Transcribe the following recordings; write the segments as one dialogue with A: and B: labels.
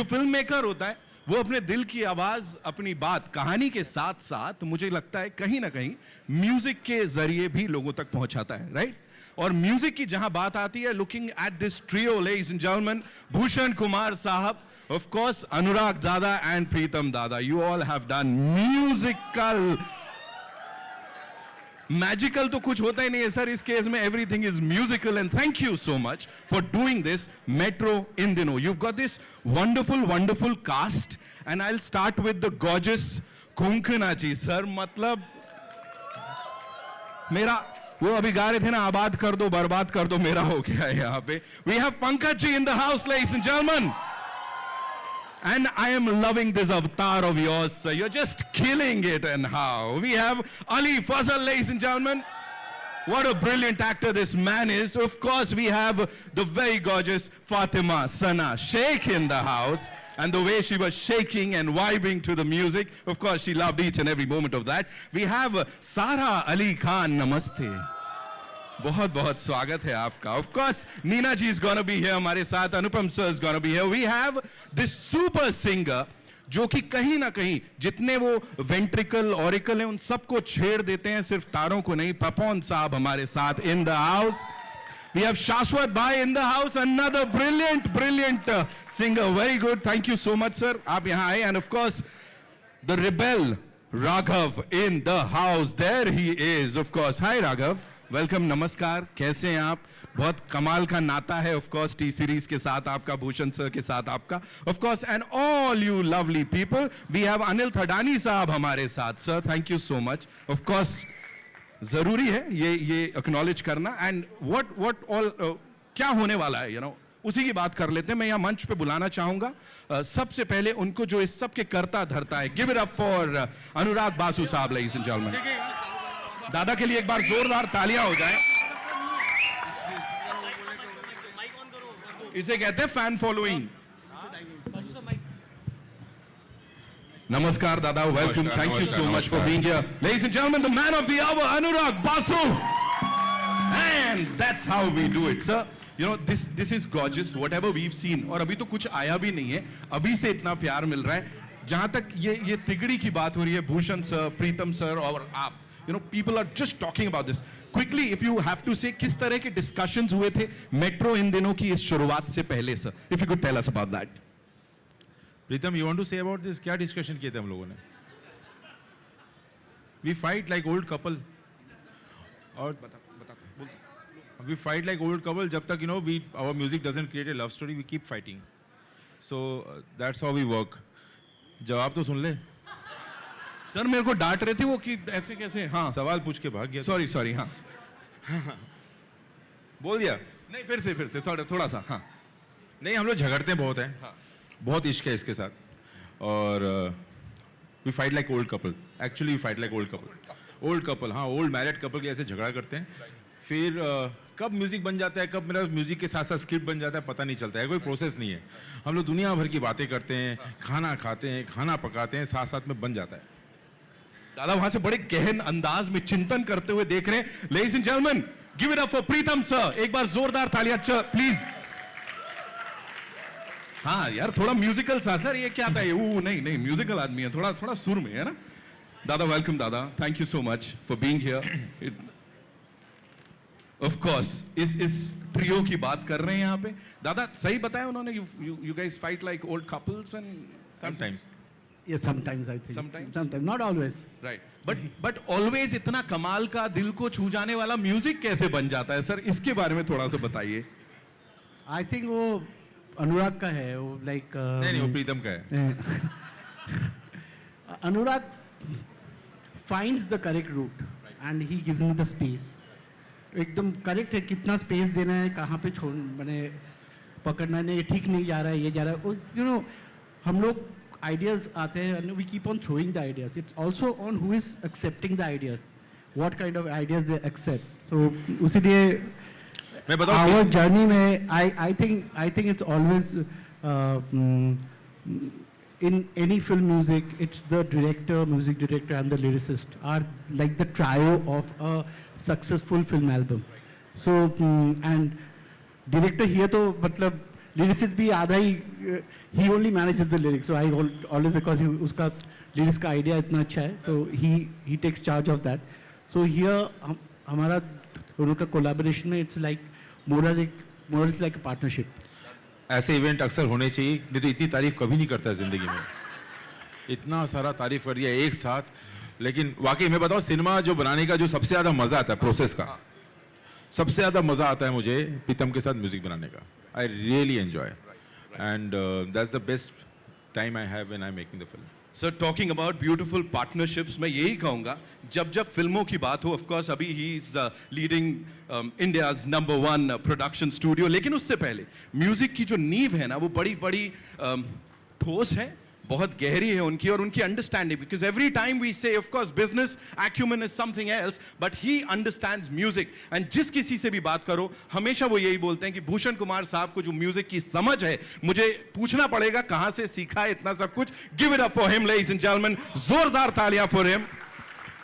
A: जो film maker होता है वो अपने दिल की आवाज, अपनी बात, कहानी के साथ साथ मुझे लगता है कहीं ना कहीं म्यूजिक के जरिए भी लोगों तक पहुंचाता है, राइट? और म्यूजिक की जहां बात आती है, looking at this trio, ladies and gentleman, Bhushan Kumar साहब, of course Anurag Dada and Pritam Dada, you all have done musical magical तो कुछ होता ही नहीं है सर इस केस में, everything is musical, and thank you so much for doing this Metro in Dino. You've got this wonderful cast, and I'll start with the gorgeous Konkana ji. Sir, मतलब मेरा वो अभी गा रहे थे ना, आबाद कर दो बर्बाद कर दो, मेरा हो गया है यहाँ पे. We have Pankaj ji in the house, ladies and gentlemen. And I am loving this avatar of yours, sir. You're just killing it. And how? We have Ali Fazal, ladies and gentlemen. What a brilliant actor this man is. Of course, we have the very gorgeous Fatima Sana Sheikh in the house. And the way she was shaking and vibing to the music, of course, she loved each and every moment of that. We have Sara Ali Khan. Namaste. बहुत बहुत स्वागत है आपका. Of course, Neena ji is gonna be here हमारे साथ, Anupam sir is gonna be here. We have this super singer जो कि कहीं ना कहीं जितने वो वेंट्रिकल ऑरिकल हैं उन सबको छेड़ देते हैं, सिर्फ तारों को नहीं. पपौन साहब हमारे साथ in the house. We have Shashwat bhai in the house, another brilliant singer. Very good. Thank you so much sir. आप यहाँ आए. And of course, the rebel Raghav in the house. There he is. Of course. Hi Raghav. Welcome, नमस्कार, कैसे हैं आप? बहुत कमाल का नाता है ऑफ कोर्स टी सीरीज के साथ आपका, भूषण सर के साथ आपका, of course, and all you lovely people. We have Anil Thadani sahab हमारे साथ. Sir, thank you so much. Of course जरूरी है ये एक्नॉलेज करना. एंड व्हाट ऑल क्या होने वाला है, यू नो, उसी की बात कर लेते हैं. मैं यहाँ मंच पे बुलाना चाहूंगा सबसे पहले उनको जो इस सब के करता धरता है. गिव इट अप फॉर अनुराग बासु साहब, लेडीज एंड जेंटलमैन. दादा के लिए एक बार जोरदार तालियां हो जाएं. इसे कहते हैं फैन फॉलोइंग. नमस्कार Dada, welcome, thank you so much for being here. Ladies and gentleman, the man of the hour, Anurag Basu. And that's how we do it sir. You know, this is gorgeous, whatever we've seen. और अभी तो कुछ आया भी नहीं है, अभी से इतना प्यार मिल रहा है. जहां तक ये तिगड़ी की बात हो रही है, भूषण सर, प्रीतम सर और आप, you know, people are just talking about this. Quickly, if you have to say, किस तरह के discussions हुए थे मेट्रो इन दिनों की इस शुरुआत से पहले sir? If you could tell us about that.
B: Pritam, you want to say about this? क्या discussion किए थे हम लोगों ने? We fight like old couple. और बता we fight like old couple जब तक, you know, our music doesn't create a love story, we keep fighting. So that's how we work. जवाब तो सुन ले.
A: सर मेरे को डांट रहे थे वो कि ऐसे कैसे. हाँ,
B: सवाल पूछ के भाग गया.
A: सॉरी. हाँ
B: बोल दिया.
A: नहीं, फिर से थोड़ा सा. हाँ,
B: नहीं, हम लोग झगड़ते बहुत हैं. हाँ. बहुत इश्क है इसके साथ. और we fight like old couple. Actually we fight like old couple. हाँ, ओल्ड मैरिड कपल के ऐसे झगड़ा करते हैं. फिर कब म्यूजिक बन जाता है, कब मेरा म्यूजिक के साथ साथ स्क्रिप्ट बन जाता है, पता नहीं चलता है. कोई प्रोसेस नहीं है. हम लोग दुनिया भर की बातें करते हैं, खाना खाते हैं, खाना पकाते हैं, साथ साथ में बन जाता है.
A: दादा वहां से बड़े गहन अंदाज में चिंतन करते हुए देख रहे हैं. Ladies and gentleman, give it up for Pritam sir. एक बार जोरदार तालियां प्लीज. हाँ यार, थोड़ा म्यूजिकल सा सर. ये क्या था ये? नहीं, म्यूजिकल आदमी है, थोड़ा सुर में है ना. दादा वेलकम. दादा, thank you so much for being here. Of course इस ट्रियो की बात कर रहे हैं यहाँ पे. दादा सही बताया उन्होंने, you guys fight like old couples and
B: sometimes.
C: Yes, sometimes I think. Sometimes, not always.
A: Right. But always इतना कमाल का दिल को छू जाने वाला म्यूजिक कैसे बन जाता है सर? इसके बारे में थोड़ा सा बताइए.
C: I think वो अनुराग का है, वो like.
B: नहीं, वो प्रीतम का है.
C: अनुराग finds the correct route and he gives me the space. एकदम करेक्ट है, कितना स्पेस देना है, कहाँ पे छोड़ मैंने पकड़ना नहीं, ये ठीक नहीं जा रहा है, ये जा रहा है. You know, हम लोग ideas आते हैं and we keep on throwing the ideas. It's also on who is accepting the ideas, what kind of ideas they accept. So उसी लिए
B: मैं बताऊँ
C: our journey में I think it's always in any film music, it's the director, music director and the lyricist are like the trio of a successful film album. So and director here तो मतलब lyrics भी आधा ही he only manages the lyrics, so I always because उसका lyrics का idea इतना अच्छा है तो he takes charge of that. So here हमारा दोनों का कोलैबोरेशन में it's like more like a partnership.
B: ऐसे इवेंट अक्सर होने चाहिए, नहीं तो इतनी तारीफ कभी नहीं करता जिंदगी में. इतना सारा तारीफ कर दिया एक साथ. लेकिन वाकई मैं बताऊं, सिनेमा जो बनाने का जो सबसे ज़्यादा मज़ा आता है प्रोसेस का, सबसे ज़्यादा मज़ा आता है मुझे प्रीतम के साथ म्यूजिक बनाने का. I really enjoy and that's the best time I have when I am making the film.
A: Sir talking about beautiful partnerships, मैं यही कहूंगा जब फिल्मों की बात हो, ऑफ कोर्स अभी he is leading India's number 1 production studio, लेकिन उससे पहले म्यूजिक की जो नींव है ना वो बड़ी बड़ी ठोस है, बहुत गहरी है उनकी और उनकी understanding. Because every time we say of course business acumen is something else, but he understands music. And जिस किसी से भी बात करो हमेशा वो यही बोलते हैं कि भूषण कुमार साहब को जो म्यूजिक की समझ है, मुझे पूछना पड़ेगा कहां से सीखा है इतना सब कुछ. Give it up for him ladies and gentleman, जोरदार तालियां for him.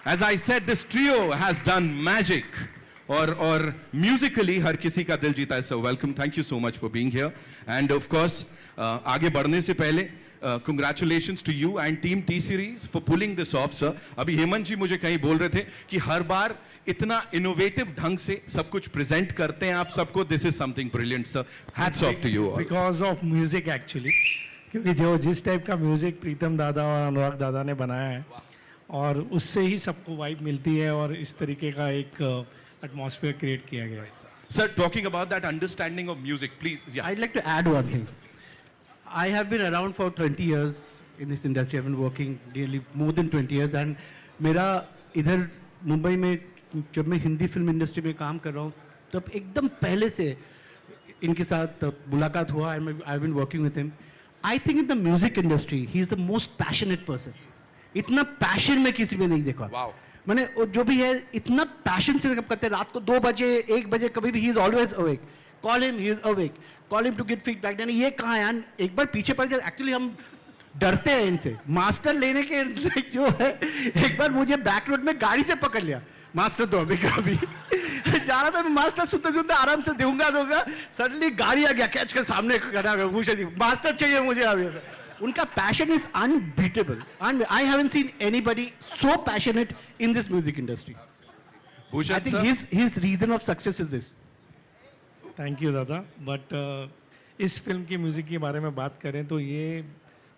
A: As I said, this trio has done magic और म्यूजिकली हर किसी का दिल जीता है. So welcome, thank you so much for being here. And of course आगे बढ़ने से पहले congratulations to you and team T Series for pulling this off, sir. अभी हेमंत जी मुझे कहीं बोल रहे थे कि हर बार इतना इनोवेटिव ढंग से सब कुछ प्रेजेंट करते हैं आप सबको. This is something brilliant, sir. Hats off to you.
D: Because of music actually, क्योंकि जो जिस टाइप का म्यूजिक प्रीतम दादा और अनुराग दादा ने बनाया है और उससे ही सबको वाइब मिलती है और इस तरीके का एक एटमॉस्फेयर क्रिएट किया गया है.
A: Sir talking about that understanding of music, please.
C: I'd like to add one thing. I have been around for 20 years in this industry. I've been working nearly more than 20 years. And मेरा इधर मुंबई में जब मैं Hindi film industry में काम कर रहा हूँ तब एकदम पहले से इनके साथ मुलाकात हुआ. I've been working with him. I think in the music industry, he is the most passionate person. इतना पैशन मैं किसी में नहीं देखा.
A: Wow.
C: मैंने जो भी है इतना पैशन से करते हैं. रात को 2 बजे 1 बजे कभी भी he is always awake. Call him, he is awake. Call him to get feedback. यानी ये कहाँ है? एक बार पीछे पड़ जाए. एक्चुअली हम डरते हैं इनसे. मास्टर लेने के जो है, एक बार मुझे बैक रोड में गाड़ी से पकड़ लिया. मास्टर दो अभी कभी जा रहा था मैं, मास्टर सुनते सुनते आराम से दूंगा. सडनली गाड़ी आ गया, कैच के सामने खड़ा हो गया. मास्टर चाहिए मुझे अभी. उनका passion is unbeatable. I haven't seen anybody so passionate in this music industry. I think his reason of success is this.
D: Thank you Dada. But इस फिल्म की म्यूज़िक के बारे में बात करें तो ये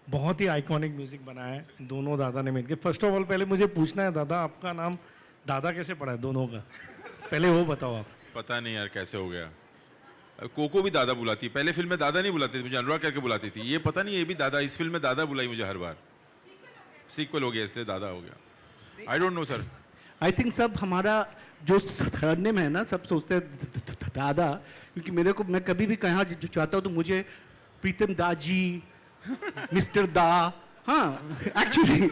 D: बहुत ही आइकॉनिक म्यूज़िक बनाया है दोनों दादा ने मिलकर. फर्स्ट ऑफ ऑल पहले मुझे पूछना है दादा, आपका नाम दादा कैसे पड़ा है दोनों का? पहले वो बताओ आप.
B: पता नहीं यार कैसे हो गया. कोको भी दादा बुलाती है, पहले फिल्म में दादा नहीं बुलाती थी, मुझे अनुराग करके बुलाती थी. ये पता नहीं, ये भी दादा, इस फिल्म में दादा बुलाई मुझे हर बार. सीक्वल हो गया इसलिए दादा हो गया. I don't know sir.
C: I think सब हमारा जो सरनेम है ना, सब सोचते हैं दादा, क्योंकि मेरे को मैं कभी भी कहाँ जो चाहता हूँ तो मुझे प्रीतम दाजी, मिस्टर दा, हाँ एक्चुअली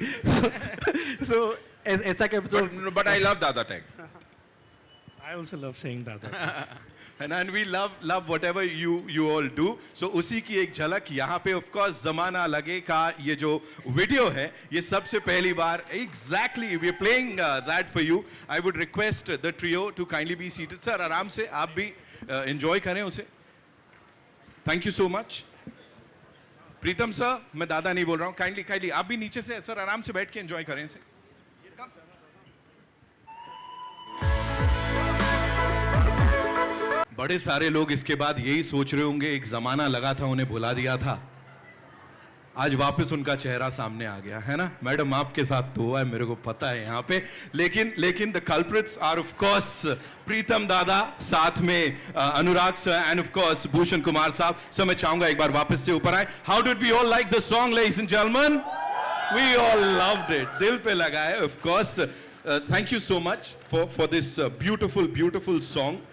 C: सो ऐसा क्या.
B: बट आई लव दादा tag.
D: I also love saying दादा.
A: And we love whatever you all do. So उसी की एक झलक यहाँ पे of course ज़माना लगे का ये जो वीडियो है, ये सबसे पहली बार exactly we are playing that for you. I would request the trio to kindly be seated. Sir आराम से आप भी enjoy करें उसे. Thank you so much. Pritam sir, मैं दादा नहीं बोल रहा हूँ. kindly आप भी नीचे से सर आराम से बैठ के enjoy करें इसे. बड़े सारे लोग इसके बाद यही सोच रहे होंगे एक जमाना लगा था उन्हें भुला दिया था, आज वापस उनका चेहरा सामने आ गया है ना. मैडम आपके साथ तो हुआ है, मेरे को पता है यहाँ पे. लेकिन the culprits are of course Pritam dada, साथ में Anurag sir and of course Bhushan Kumar साहब. सर मैं चाहूंगा एक बार वापस से ऊपर आए. How did we all like the song ladies and gentleman? We all loved it. दिल पे लगा है of course. Thank you so much for this beautiful song.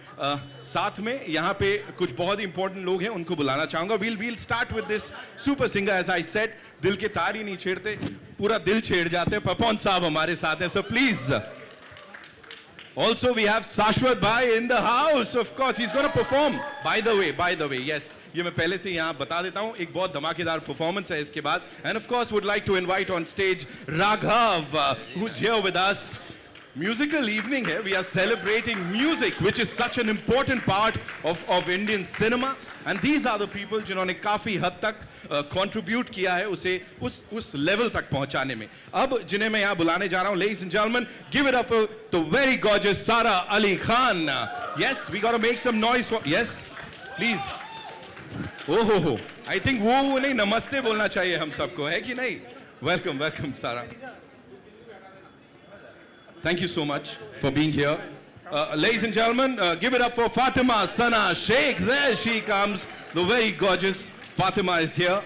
A: साथ में यहाँ पे कुछ बहुत ही इंपॉर्टेंट लोग हैं, उनको बुलाना चाहूंगा. We'll start with this super singer. As I said, दिल के तार ही नहीं छेड़ते, पूरा दिल छेड़ जाते. पपन साहब हमारे साथ हैं, so please. Also we have Shashwat bhai in the house. Of course he's going to perform. By the way, yes, ये मैं पहले से यहाँ बता देता हूँ, एक बहुत धमाकेदार परफॉर्मेंस है इसके बाद. And of course would like to invite on stage Raghav, who's here with us. musical evening here. We are celebrating music, which is such an important part of Indian cinema. And these are the people जिन्होंने काफी हद तक contribute किया है उसे उस level तक पहुंचाने में. अब जिन्हें मैं यहाँ बुलाने जा रहा हूँ, ladies and gentlemen, give it up for the very gorgeous Sara Ali Khan. Yes, we gotta make some noise for. Yes, please. Oh ho. I think वो नहीं नमस्ते बोलना चाहिए हम सबको, है कि नहीं? Welcome, Sara. Thank you so much for being here. Ladies and gentlemen, give it up for Fatima Sana Sheikh. There she comes. The very gorgeous Fatima is here.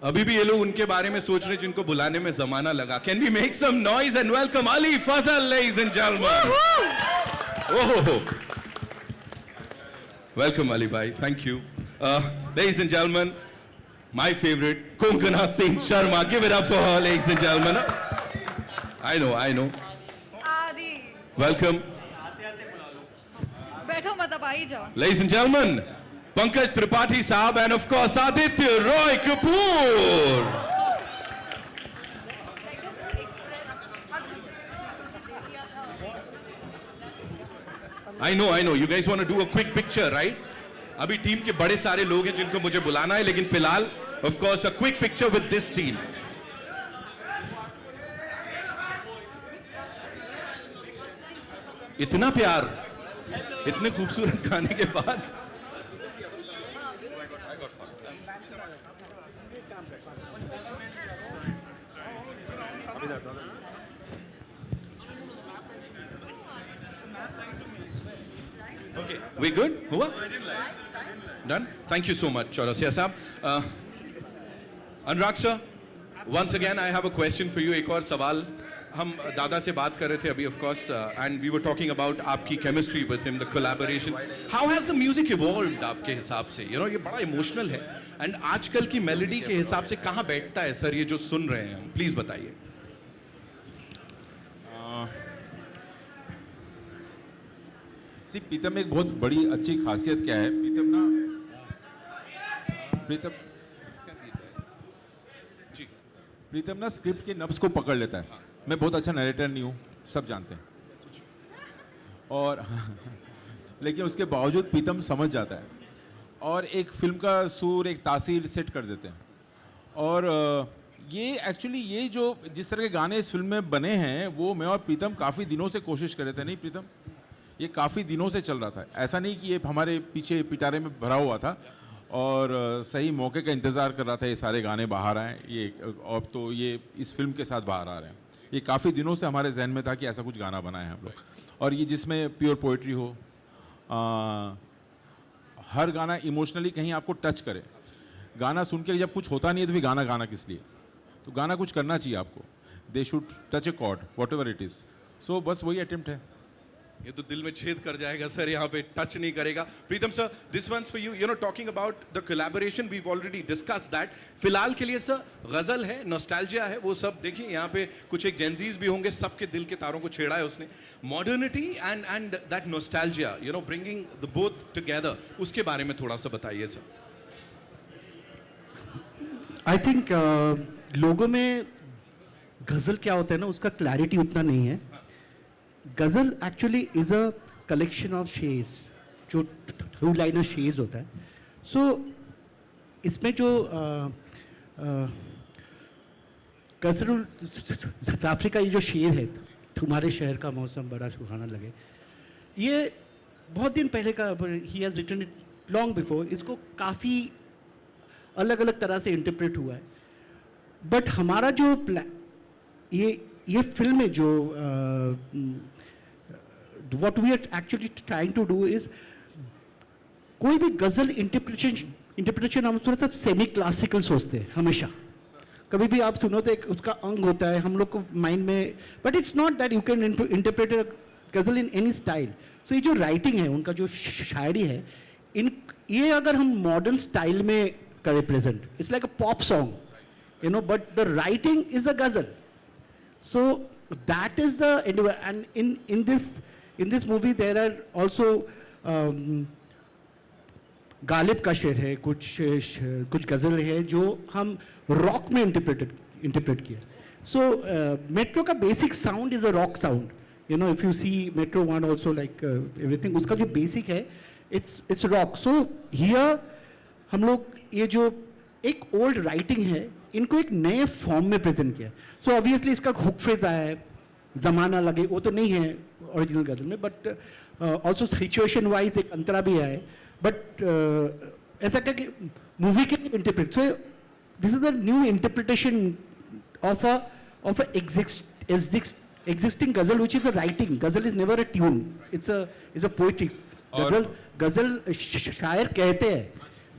A: अभी भी ये लोग उनके बारे में सोच रहे जिनको बुलाने में जमाना लगा. Can we make some noise and welcome Ali Fazal, ladies and gentlemen? Oh. Welcome Ali bhai. Thank you. Ladies and gentlemen, my favorite, Konkana Singh Sharma. Give it up for her, ladies and gentlemen. I know.
E: Adi.
A: Welcome.
E: बैठो मत अब आई जाओ.
A: Ladies and gentlemen, Pankaj Tripathi Saab and of course Aditya Roy Kapoor. I know. You guys want to do a quick picture, right? अभी team के बड़े सारे लोग हैं जिनको मुझे बुलाना है, लेकिन फिलहाल of course a quick picture with this team. इतना प्यार, इतने खूबसूरत गाने के बाद. Okay, we good? हुआ? Done? Thank you so much, Chaurasia Saab. Anurag sir, once again I have a question for you. एक और सवाल. हम दादा से बात कर रहे थे अभी, of course, and we were talking about आपकी chemistry with him, the collaboration. How has the music evolved आपके हिसाब से? You know, ये बड़ा emotional है. And आजकल की melody के हिसाब से कहाँ बैठता है सर ये जो सुन रहे हैं हम? Please बताइए.
B: प्रीतम एक बहुत बड़ी अच्छी खासियत क्या है, प्रीतम ना स्क्रिप्ट के नब्ज को पकड़ लेता है. मैं बहुत अच्छा नरेटर नहीं हूँ, सब जानते हैं, और लेकिन उसके बावजूद प्रीतम समझ जाता है और एक फिल्म का सूर, एक तासीर सेट कर देते हैं. और ये एक्चुअली ये जो जिस तरह के गाने इस फिल्म में बने हैं वो मैं और प्रीतम काफ़ी दिनों से कोशिश कर रहे थे. नहीं प्रीतम, ये काफ़ी दिनों से चल रहा था. ऐसा नहीं कि ये हमारे पीछे पिटारे में भरा हुआ था और सही मौके का इंतज़ार कर रहा था ये सारे गाने बाहर आए. ये अब तो ये इस फिल्म के साथ बाहर आ रहे हैं. ये काफ़ी दिनों से हमारे जहन में था कि ऐसा कुछ गाना बनाए हम लोग, और ये जिसमें प्योर पोइट्री हो, हर गाना इमोशनली कहीं आपको टच करे. गाना सुन के जब कुछ होता नहीं है तो फिर गाना किस लिए? तो गाना कुछ करना चाहिए आपको. They should touch a chord whatever it is. So बस वही अटेम्प्ट है.
A: ये तो दिल में छेद कर जाएगा सर, यहाँ पे टच नहीं करेगा. Pritam sir, this one's for you. No, talking about the collaboration, we already discuss that. फिलहाल के लिए सर गजल है, नॉस्टैल्जिया है, वो सब देखिए. यहाँ पे कुछ एक जेंजीज भी होंगे, सबके दिल के तारों को छेड़ा है उसने. Modernity and that nostalgia, you know, bringing the both together, उसके बारे में थोड़ा सा बताइए सर.
C: आई थिंक लोगों में गज़ल क्या होता है ना, उसका क्लैरिटी उतना नहीं है. Ghazal actually is a collection of shers, जो टू लाइनर शेयर्स होता है. सो इसमें जो कसरुल जाफरी का ये जो शेर है, तुम्हारे शहर का मौसम बड़ा सुहाना लगे, ये बहुत दिन पहले का, he has written it long before. इसको काफ़ी अलग अलग तरह से इंटरप्रेट हुआ है. बट हमारा जो ये फिल्म में जो what we are actually trying to do is, कोई भी गज़ल इंटरप्रिटेशन हम थोड़ा सा सेमी क्लासिकल सोचते हैं हमेशा. कभी भी आप सुनो तो एक उसका अंग होता है हम लोग को माइंड में, but it's not that you can interpret ghazal in any style. तो ये जो राइटिंग है, उनका जो शायरी है, ये अगर हम मॉडर्न स्टाइल में करें present, it's like a pop song, you know, but the writing is a ghazal. So that is the, and in this movie there are also Ghalib का शेर है, कुछ गज़ल है जो हम रॉक में इंटरप्रेट किया. सो मेट्रो का basic sound is a rock sound. You know, if you see Metro one also like everything, उसका जो बेसिक है इट्स रॉक. सो हियर हम लोग ये जो एक ओल्ड राइटिंग है इनको एक नए फॉर्म में प्रेजेंट किया. सो ऑब्वियसली इसका हुक फ्रेज आया है, ज़माना लगे, वो तो नहीं है ओरिजिनल गज़ल में, बट ऑल्सो सिचुएशन वाइज एक अंतरा भी आया है. बट ऐसा क्या कि मूवी के interpret, so this is a new interpretation of a existing ghazal which is a writing. Ghazal is never a tune, it's a poetry. गज़ल शायर कहते हैं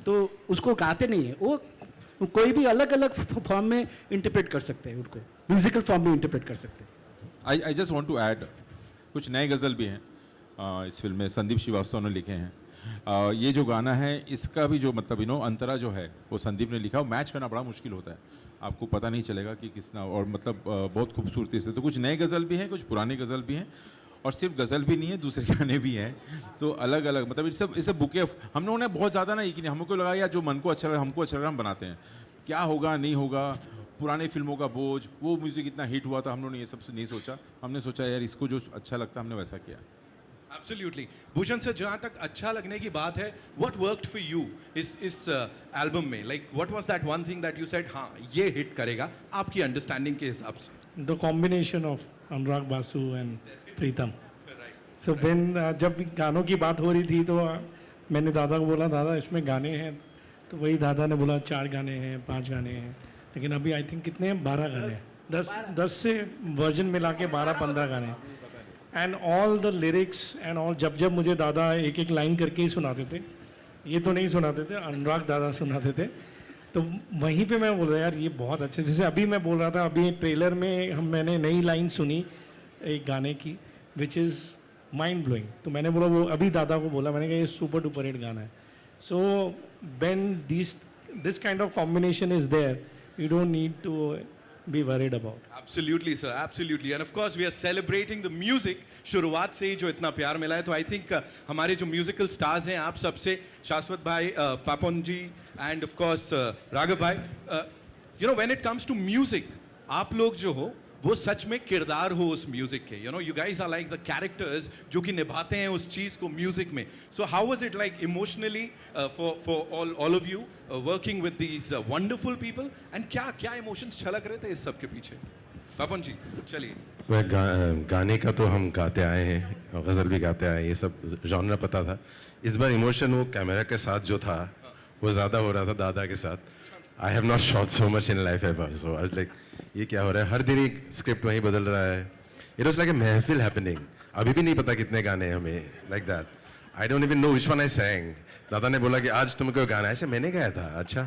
C: तो उसको गाते नहीं है, वो कोई भी अलग अलग फॉर्म में इंटरप्रेट कर सकते हैं, उनको म्यूजिकल फॉर्म में इंटरप्रेट कर सकते हैं.
B: I just want to add, कुछ नए गज़ल भी हैं इस फिल्म में, संदीप श्रीवास्तव ने लिखे हैं. ये जो गाना है इसका भी जो मतलब अंतरा जो है वो संदीप ने लिखा. मैच करना बड़ा मुश्किल होता है, आपको पता नहीं चलेगा कि किसना, और मतलब बहुत खूबसूरती से. तो कुछ नए गज़ल भी हैं, कुछ पुराने गज़ल भी हैं, और सिर्फ गज़ल भी नहीं है, दूसरे गाने भी हैं. तो अलग अलग मतलब इट्स बुके ऑफ. हम लोगों ने बहुत ज़्यादा ना यकीन, हमको लगा यार जो मन को अच्छा लगा, हमको अच्छा लगा, हम बनाते हैं. क्या होगा नहीं होगा, पुरानी फिल्मों का बोझ, वो म्यूज़िक इतना हिट हुआ था, हम लोगों ने ये सब नहीं सोचा. हमने सोचा यार इसको जो अच्छा लगता हमने वैसा किया.
A: Absolutely. भूषण सर, जहाँ तक अच्छा लगने की बात है, what worked for you इस एल्बम में? Like what was that one thing that you said, हाँ ये हिट करेगा आपकी अंडरस्टैंडिंग के हिसाब से?
D: The combination of Anurag Basu and Pritam. So when जब गानों की बात हो रही थी तो मैंने दादा को बोला, दादा इसमें गाने हैं, तो वही दादा ने बोला 4 गाने हैं, 5 गाने हैं. लेकिन अभी आई थिंक कितने हैं, 12 गाने हैं. 10 से वर्जन मिला के 12-15 गाने. And all the lyrics and all, जब मुझे दादा एक एक लाइन करके ही सुनाते थे, ये तो नहीं सुनाते थे, अनुराग दादा सुनाते थे. तो वहीं पे मैं बोल रहा यार ये बहुत अच्छे. जैसे अभी मैं बोल रहा था, अभी ट्रेलर में मैंने नई लाइन सुनी एक गाने की विच इज़ माइंड ब्लोइंग. तो मैंने बोला, वो अभी दादा को बोला, मैंने कहा ये सुपर डुपर हिट गाना है. So when this kind of combination is there, you don't need to be worried about.
A: Absolutely sir, absolutely. And of course we are celebrating the music. शुरुआत से ही जो इतना प्यार मिला है, तो आई थिंक हमारे जो म्यूजिकल स्टार्स हैं, आप सबसे शाश्वत भाई, Papon ji and of course Raghav भाई, you know when it comes to music, आप लोग जो हो वो सच में किरदार हो उस म्यूजिक के. You know, you guys are like the characters जो कि निभाते हैं उस चीज़ को म्यूजिक में. So how was it like emotionally for all of you working with these wonderful people, and क्या इमोशंस छलक रहे थे इस सब के पीछे? पापन जी चलिए.
F: गाने का तो हम गाते आए हैं, गज़ल भी गाते आए हैं, ये सब जॉनरा पता था. इस बार इमोशन वो कैमरा के साथ जो था वो ज़्यादा हो रहा था दादा के साथ. I have not shot so much in life ever, so I was like ये क्या हो रहा है, हर दिन एक स्क्रिप्ट वहीं बदल रहा है. इट वाज लाइक अ महफिल हैपनिंग. अभी भी नहीं पता कितने गाने हैं हमें, like that. I don't even know which one I sang. दादा ने बोला कि आज तुमको गाना है, ऐसे मैंने गाया था. अच्छा,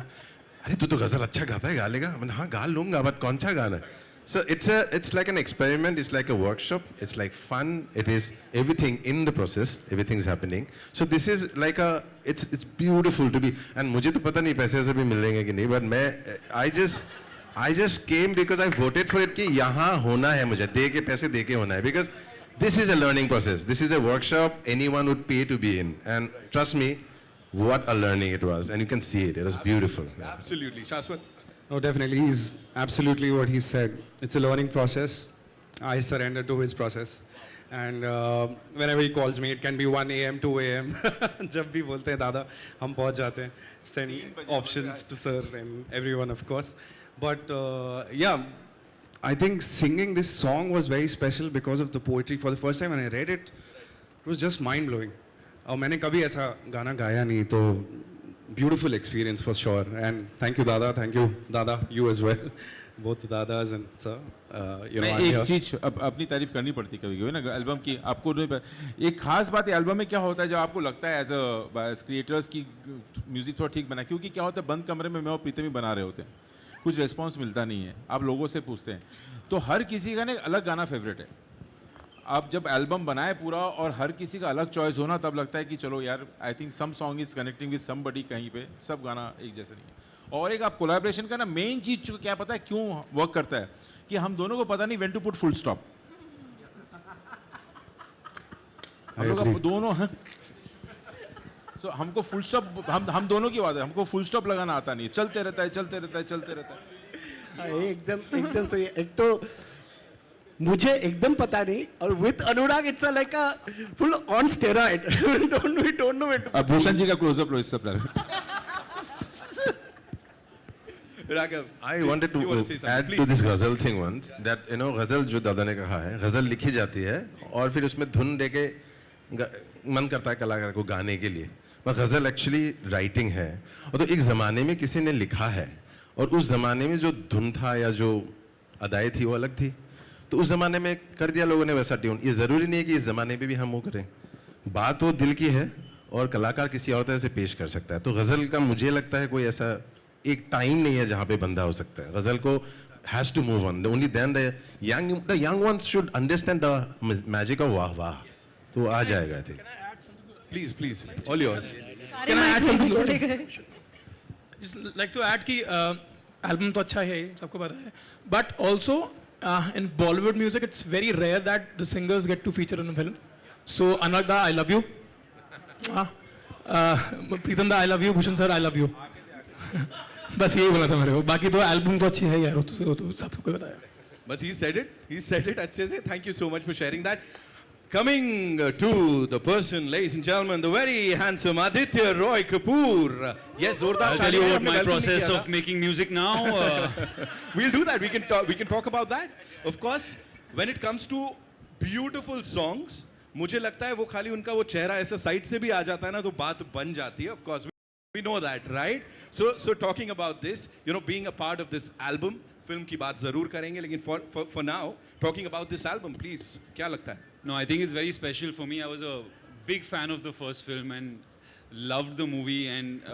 F: अरे तू तो गज़ल अच्छा गाता है, गा लेगा? मैंने हाँ गा लूँगा, बट कौन सा गाना? So it's like an experiment, it's like a workshop, it's like fun, it is everything in the process, everything's happening. So this is like it's beautiful to be, and मुझे तो पता नहीं पैसे से भी मिलेंगे कि नहीं, but I just came because I voted for it कि यहाँ होना है, मुझे दे के पैसे दे के होना है, because this is a learning process, this is a workshop anyone would pay to be in, and trust me, what a learning it was, and you can see it was beautiful.
A: Absolutely. Shashwat?
G: No, definitely. He's absolutely what he said. It's a learning process. I surrender to his process. And whenever he calls me, it can be 1 a.m., 2 a.m. जब भी बोलते हैं दादा, हम पहुंच जाते हैं. Send options to sir and everyone, of course. But yeah, I think singing this song was very special because of the poetry. For the first time when I read it, it was just mind-blowing. और मैंने कभी ऐसा गाना गाया नहीं, तो beautiful experience for sure. And thank you dada, you as well, both dadas and sir, you know.
B: एक चीज अपनी तारीफ करनी पड़ती कभी कभी ना एल्बम की. आपको एक खास बात है एल्बम में क्या होता है, जब आपको लगता है एज अ क्रिएटर्स की म्यूजिक थोड़ा ठीक बना, क्योंकि क्या होता है बंद कमरे में मैं और प्रीतम ही बना रहे होते हैं, कुछ रिस्पॉन्स मिलता नहीं है, आप लोगों से पूछते हैं, तो हर किसी का ना एक अलग गाना फेवरेट है. आप जब एल्बम बनाए पूरा और हर किसी का अलग चॉइस होना, तब लगता है कि चलो यार I think some song is connecting with somebody, कहीं पे सब गाना एक जैसा नहीं है. और एक आप कोलैबोरेशन का ना मेन चीज क्या पता है क्यों वर्क करता है, कि हम दोनों को पता नहीं when to put full stop. हम लोग दोनों सो हमको फुल स्टॉप, हम दोनों की बात है, हमको फुल स्टॉप लगाना आता नहीं, चलते रहता है, चलते रहता है, चलते रहता है।
C: हाँ, एकदम सही। एक तो मुझे एकदम पता नहीं, और with Anurag it's like a full on steroid. We don't know when
B: अब भूषण जी का क्लोजअप लो इस सब पर।
A: Raghav,
F: I wanted to
A: you want to say something,
F: add
A: please.
F: to this ghazal thing once that ghazal जो दादा ने कहा है, ghazal लिखी जाती है और फिर उसमें धुन देके मन करता है कलाकार को गाने के लिए, पर ghazal एक्चुअली राइटिंग है। और तो एक ज़माने में किसी ने लिखा है और उस ज़माने में जो धुन था या जो अदाएँ थी वो अलग थी, तो उस ज़माने में कर दिया लोगों ने वैसा ट्यून। ये ज़रूरी नहीं है कि इस ज़माने में भी हम वो करें। बात वो दिल की है और कलाकार किसी और तरह से पेश कर सकता है। तो ग़ज़ल का मुझे लगता है कोई ऐसा एक टाइम नहीं है जहाँ पे बंदा हो सकता है। ग़ज़ल को has to move on, only then the young ones should understand the magic of वाह वाह, तो आ जाएगा। I think
A: please, all yours.
E: सारे माइक चले गए।
H: just like to add कि एल्बम तो अच्छा है, सबको पता है, but also in Bollywood music it's very rare that the singers get to feature in film. So Anurag da I love you, Pritam da I love you, Bhushan sir I love you. बस यही बोला था मेरे को, बाकी तो एल्बम तो अच्छी है यार, वो तो सबको बताया।
A: But he said it अच्छे से। Thank you so much for sharing that. Coming to the person, ladies and gentlemen, the very handsome Aditya Roy Kapoor. Yes, जोरदार
I: I'll tell you
A: तालियां
I: about
A: हमने
I: my
A: welcome
I: process
A: किया
I: of
A: था।
I: making music now.
A: We'll do that. We can talk about that. Of course, when it comes to beautiful songs, मुझे लगता है वो खाली उनका वो चेहरा ऐसा साइड से भी आ जाता है ना तो बात बन जाती है. Of course, we know that, right? So talking about this, being a part of this album, film की बात जरूर करेंगे, लेकिन for now, talking about this album, please, क्या लगता है?
I: No, I think it's very special for me. I was a big fan of the first film and loved the movie and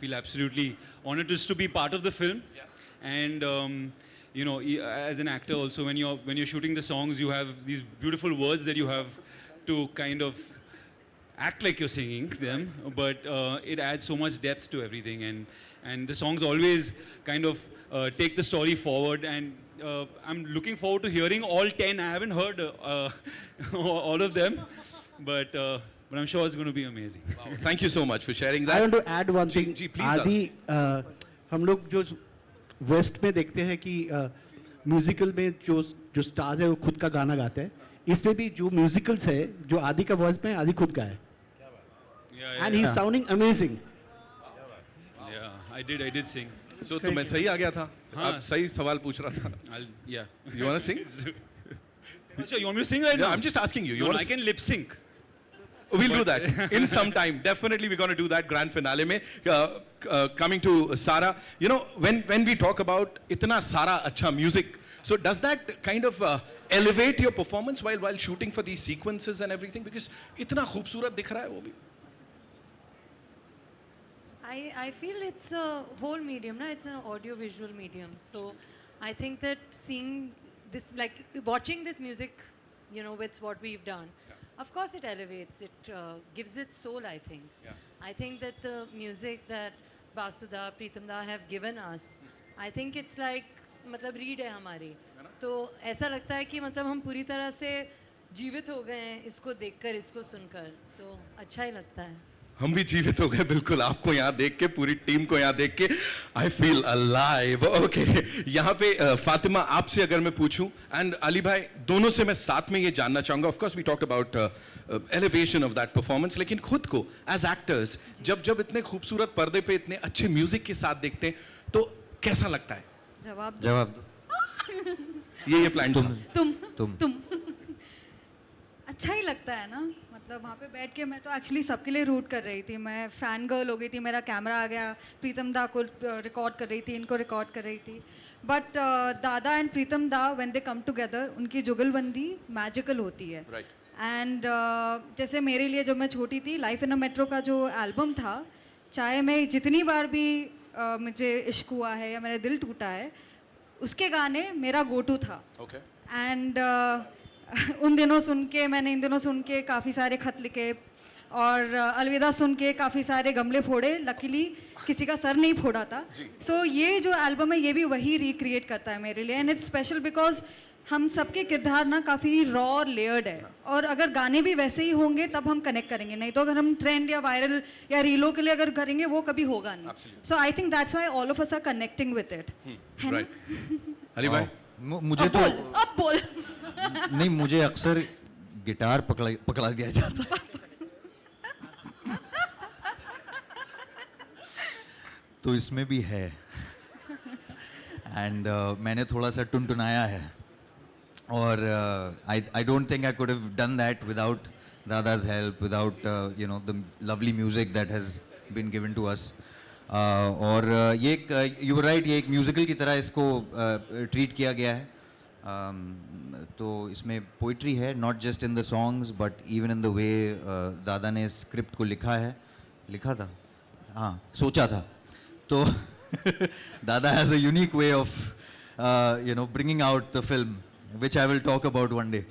I: feel absolutely honored just to be part of the film. Yeah. And as an actor also, when you're shooting the songs, you have these beautiful words that you have to kind of act like you're singing them, but it adds so much depth to everything, and the songs always kind of take the story forward, and I'm looking forward to hearing all 10. I haven't heard all of them, but I'm sure it's going to be amazing.
A: Wow. Thank you so much for sharing that.
C: I want to add one thing.
A: Ji, please,
C: आदि हम लोग जो waste में देखते हैं कि musical में जो स्टार्स है वो खुद का गाना गाते हैं, इसमें भी जो म्यूजिकल्स है जो आदि का वॉइस में आदि खुद गाए, and he is sounding amazing.
I: Yeah, I did sing.
A: So तो मैं सही आ गया था.
I: हाँ.
A: आप सही सवाल पूछ रहा था.
I: Yeah.
A: You want to sing?
I: So you want me to sing right
A: No,
I: now?
A: I'm just asking you.
I: No, I can lip sync.
A: We'll do that in some time. Definitely, we're going to do that grand finale. Mein, coming to Sara, when we talk about itna sara acha music, so does that kind of elevate your performance while shooting for these sequences and everything? Because itna khoobsurat dikh raha hai wo bhi.
J: I feel it's a whole medium, na? It's an audio-visual medium. So I think that seeing this, like watching this music, with what we've done, of course it elevates, it gives it soul, I think.
A: Yeah.
J: I think that the music that Basuda, Pritam Da have given us, I think it's like, मतलब read है हमारी, तो ऐसा लगता है कि मतलब हम पूरी तरह से जीवित हो गए हैं इसको देखकर, इसको सुनकर, तो अच्छा ही लगता है.
A: हम भी जीवित हो गए बिल्कुल आपको यहाँ देख के, पूरी टीम को यहाँ देख के. I feel alive. ओके, यहाँ पे फातिमा आपसे अगर मैं पूछूं, एंड अली भाई, दोनों से मैं साथ में ये जानना चाहूंगा. Of course we talk about elevation of that performance, लेकिन खुद को एज एक्टर्स जब इतने खूबसूरत पर्दे पे इतने अच्छे म्यूजिक के साथ देखते हैं तो कैसा लगता है?
J: जवाब
E: दो.
A: ये प्लान
E: तुम अच्छा ही लगता है ना, मतलब वहाँ पे बैठ के मैं तो एक्चुअली सबके लिए रूट कर रही थी. मैं फ़ैन गर्ल हो गई थी, मेरा कैमरा आ गया, प्रीतम दा को रिकॉर्ड कर रही थी, इनको रिकॉर्ड कर रही थी. बट दादा एंड प्रीतम दा व्हेन दे कम टुगेदर, उनकी जुगलबंदी मैजिकल होती है. एंड जैसे मेरे लिए जब मैं छोटी थी, लाइफ इन अ मेट्रो का जो एल्बम था, चाहे मैं जितनी बार भी मुझे इश्क हुआ है या मेरा दिल टूटा है, उसके गाने मेरा गो टू था. एंड मैंने इन दिनों सुन के काफ़ी सारे खत लिखे और अलविदा सुन के काफ़ी सारे गमले फोड़े. लकीली किसी का सर नहीं फोड़ा था. सो ये जो एल्बम है ये भी वही रिक्रिएट करता है मेरे लिए, एंड इट्स स्पेशल बिकॉज हम सबके किरदार ना काफ़ी रॉ और लेयर्ड है, और अगर गाने भी वैसे ही होंगे तब हम कनेक्ट करेंगे, नहीं तो अगर हम ट्रेंड या वायरल या रीलों के लिए अगर करेंगे वो कभी होगा नहीं. So I think that's why all of us are connecting with it.
A: Right. Hari भाई,
K: मुझे तो
E: अब बोल.
K: नहीं, मुझे अक्सर गिटार पकड़ा दिया जाता. तो इसमें भी है. एंड मैंने थोड़ा सा टुनटुनाया है, और I don't think I could have done that without dada's help, without the lovely music that has been given to us. और ये एक, you were right, ये एक म्यूजिकल की तरह इसको ट्रीट किया गया है. तो इसमें पोइट्री है, not just in the songs but even in the way दादा ने स्क्रिप्ट को लिखा था, हाँ, सोचा था. तो Dada has a unique way of bringing out the film, which I will talk about one day.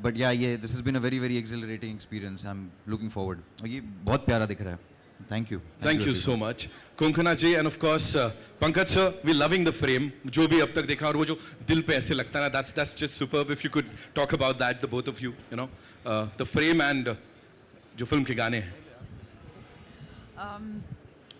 K: But yeah, this has been a very, very exhilarating experience. I'm looking forward. ये बहुत प्यारा दिख रहा है. Thank you.
A: Thank you so much. Konkona ji, and of course Pankaj sir, we're loving the frame. जो भी अब तक देखा और वो जो दिल पे ऐसे लगता है, that's just superb. If you could talk about that, the both of you, the frame and जो फिल्म के गाने हैं.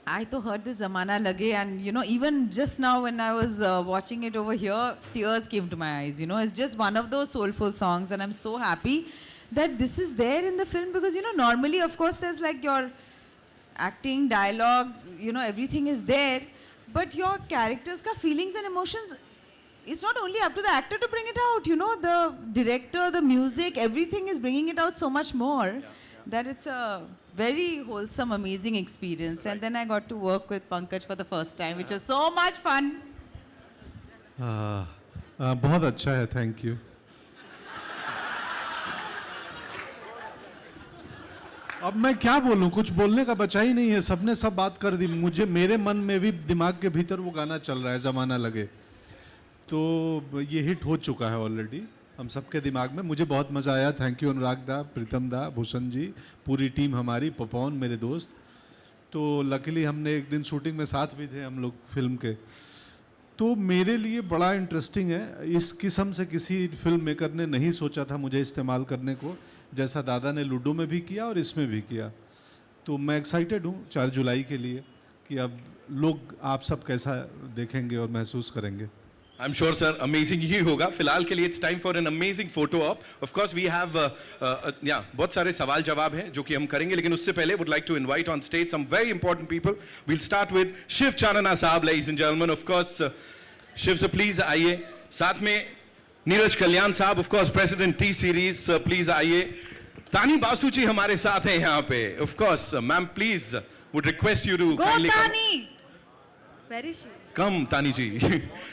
L: I to heard this Zamana Lage, and even just now when I was watching it over here, tears came to my eyes. It's just one of those soulful songs, and I'm so happy that this is there in the film, because normally of course there's like your acting, dialogue, everything is there, but your characters ka feelings and emotions, it's not only up to the actor to bring it out, the director, the music, everything is bringing it out so much more, that it's a very wholesome, amazing experience. And then I got to work with Pankaj for the first time, which was so much fun.
M: बहुत अच्छा है, thank you. अब मैं क्या बोलूं, कुछ बोलने का बचा ही नहीं है, सबने सब बात कर दी. मेरे मन में भी, दिमाग के भीतर वो गाना चल रहा है, ज़माना लगे. तो ये हिट हो चुका है ऑलरेडी हम सबके दिमाग में. मुझे बहुत मज़ा आया. थैंक यू अनुराग दा, प्रीतम दा, भूषण जी, पूरी टीम हमारी, पपौन मेरे दोस्त. तो लकीली हमने एक दिन शूटिंग में साथ भी थे हम लोग फिल्म के. तो मेरे लिए बड़ा इंटरेस्टिंग है. इस किस्म से किसी फिल्म मेकर ने नहीं सोचा था मुझे इस्तेमाल करने को, जैसा दादा ने लूडो में भी किया और इसमें भी किया. तो मैं एक्साइटेड हूँ 4 जुलाई के लिए कि अब लोग आप सब कैसा देखेंगे और महसूस करेंगे.
A: I'm sure, sir, amazing ही होगा. फिलहाल के लिए it's time for an amazing photo op. Of course, we have बहुत सारे सवाल जवाब हैं जो कि हम करेंगे, लेकिन उससे पहले would like to invite on stage some very important people. We'll start with Shiv Chanana साहब, ladies and gentlemen. Of course, Shiv sir, please आइए. साथ में नीरज कल्याण साहब, of course, President T Series, please आइए. तानी बासु जी हमारे साथ हैं यहाँ पे. Of course, ma'am, please would request you to kindly come.
E: Go Tani. Where is she?
A: Come, Tani ji.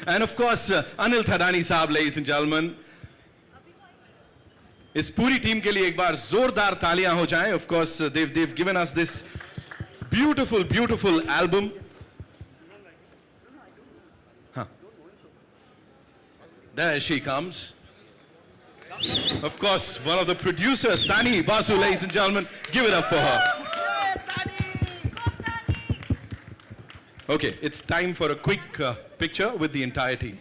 A: And of course, Anil Thadani साहब, ladies and gentlemen. इस पूरी टीम के लिए एक बार जोरदार तालियां हो जाएं. Of course, they've given us this beautiful album. There she comes. Of course, one of the producers, Tani Basu, ladies and gentlemen. Give it up for her. Okay, it's time for a quick picture with the entire team.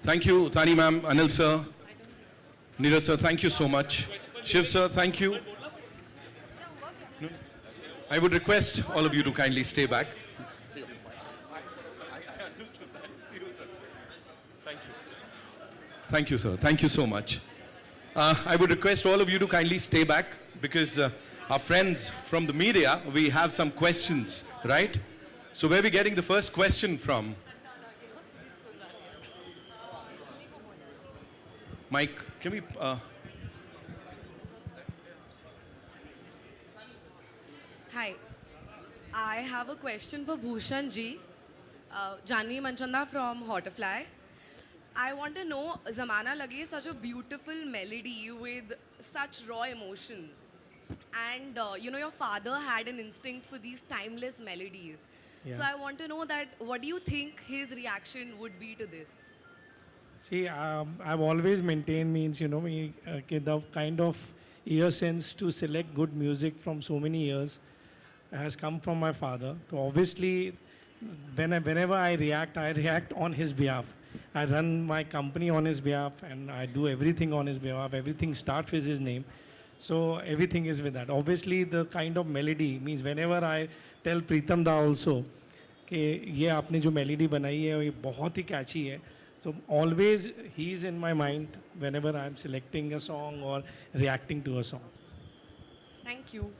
A: Thank you, Tani ma'am, Anil sir, Neeraj sir, thank you so much. Shiv sir, thank you. I would request all of you to kindly stay back. Thank you, sir. Thank you so much. I would request all of you to kindly stay back because our friends from the media, we have some questions, right?
F: So where are we getting the first question from? Mike, can we...
N: Hi, I have a question for Bhushan ji. Janvi Manchanda from Hotterfly. I want to know, Zamana Lage is such a beautiful melody with such raw emotions. And you know, your father had an instinct for these timeless melodies. So
D: Yeah.
N: I want to know that, what do you think his reaction would be to this?
D: See, I've always maintained means, you know, the kind of ear sense to select good music from so many years has come from my father. So obviously, whenever I react on his behalf. I run my company on his behalf and I do everything on his behalf. Everything starts with his name. So everything is with that. Obviously, the kind of melody means whenever I tell Pritam Da also कि ये आपने जो melody बनाई है ये बहुत ही catchy है. So always he is in my mind whenever I am selecting a song or reacting to a song.
N: Thank you.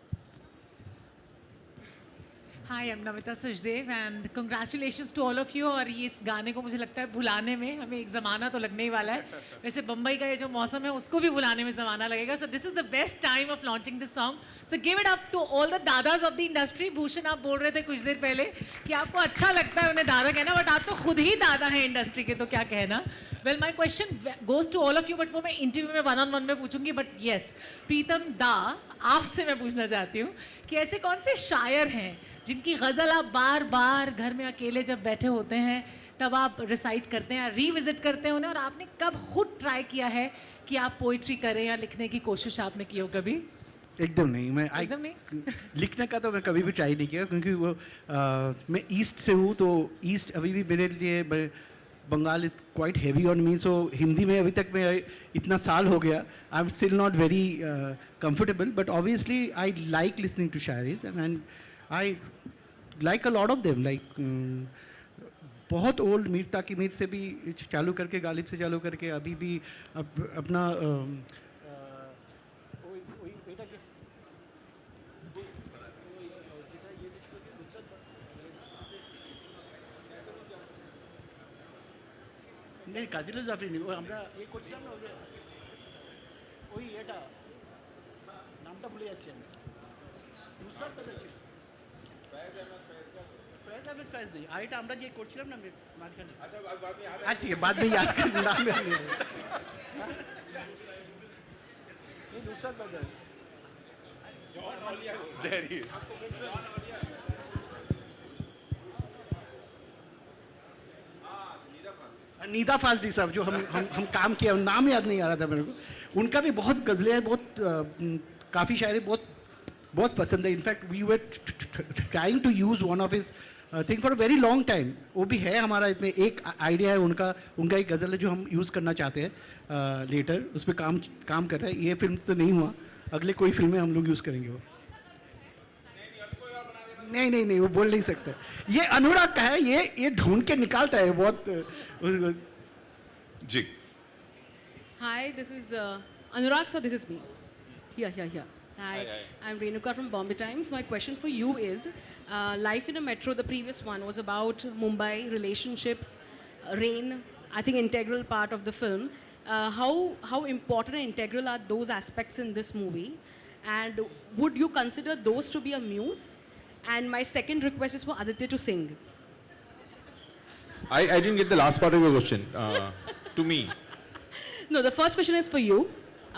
O: Hi, I'm Namita Sachdev and congratulations to all of you. और ये इस गाने को मुझे लगता है भुलाने में हमें एक ज़माना तो लगने ही वाला है. वैसे बम्बई का ये जो मौसम है उसको भी भुलाने में ज़माना लगेगा. So this is the best time of launching this song. So give it up to all the dadas of the industry. Bhushan आप बोल रहे थे कुछ देर पहले कि आपको अच्छा लगता है उन्हें दादा कहना, but आप तो खुद ही दादा हैं इंडस्ट्री के, तो क्या कहना. Well, my question goes to all of you, but वो मैं इंटरव्यू में one-on-one में पूछूंगी. But yes, प्रीतम दा आपसे मैं पूछना चाहती हूँ कि ऐसे कौन से शायर हैं जिनकी गज़ल आप बार बार घर में अकेले जब बैठे होते हैं तब आप रिसाइट करते हैं, रीविजिट करते हैं उन्हें, और आपने कब खुद ट्राई किया है कि आप पोइट्री करें या लिखने की कोशिश आपने की हो कभी?
C: एकदम नहीं.
O: एकदम नहीं.
C: लिखने का तो मैं कभी भी ट्राई नहीं किया क्योंकि वो मैं ईस्ट से हूँ, तो ईस्ट अभी भी मेरे लिए Bengal is quite heavy on me. So Hindi में अभी तक मैं इतना साल हो गया, I am still not very comfortable, but obviously I like listening to shayaris and I like a lot of them. Like बहुत ओल्ड मीर ताकि मीर से भी चालू करके, गालिब से चालू करके अभी भी अपना नहीं কাজিল জাফরি নেই, আমরা এই করছিলাম না ওই এটা নামটা ভুলে যাচ্ছি আমি. নুসরাত ফেজ ছিল, ফেজ আহমেদ ফেজ নেই, আর এটা আমরা যে করছিলাম না মাঝখানে. আচ্ছা ঠিক আছে, बाद में याद कर नाम याद नहीं है. ये नुसरत बदर John ऑलिया, there he is. नीदा Fazli साहब जो हम काम किया, नाम याद नहीं आ रहा था मेरे को. उनका भी बहुत गज़लें हैं, बहुत काफ़ी शायरी बहुत पसंद है. In fact we were trying to use one of his thing for a very long time. वो भी है हमारा इसमें एक आइडिया है उनका एक गज़ल है जो हम यूज़ करना चाहते हैं लेटर. उस पर काम कर रहे हैं. ये फिल्म तो नहीं हुआ, अगले कोई फिल्में हम लोग यूज़ करेंगे. वो नहीं वो बोल नहीं सकता. ये अनुराग का है, ये ढूंढ के निकालता है बहुत
F: जी.
P: Hi, this is Anurag, so this is me. Here. Hi, I'm Renuka from Bombay Times. My question for you is, Life in a Metro, the previous one, was about Mumbai, relationships, rain, I think integral part of the film. How important and integral are those aspects in this movie? And would you consider those to be a muse? And my second request is for Aditya to sing.
B: I didn't get the last part of your question. To me.
P: No, the first question is for you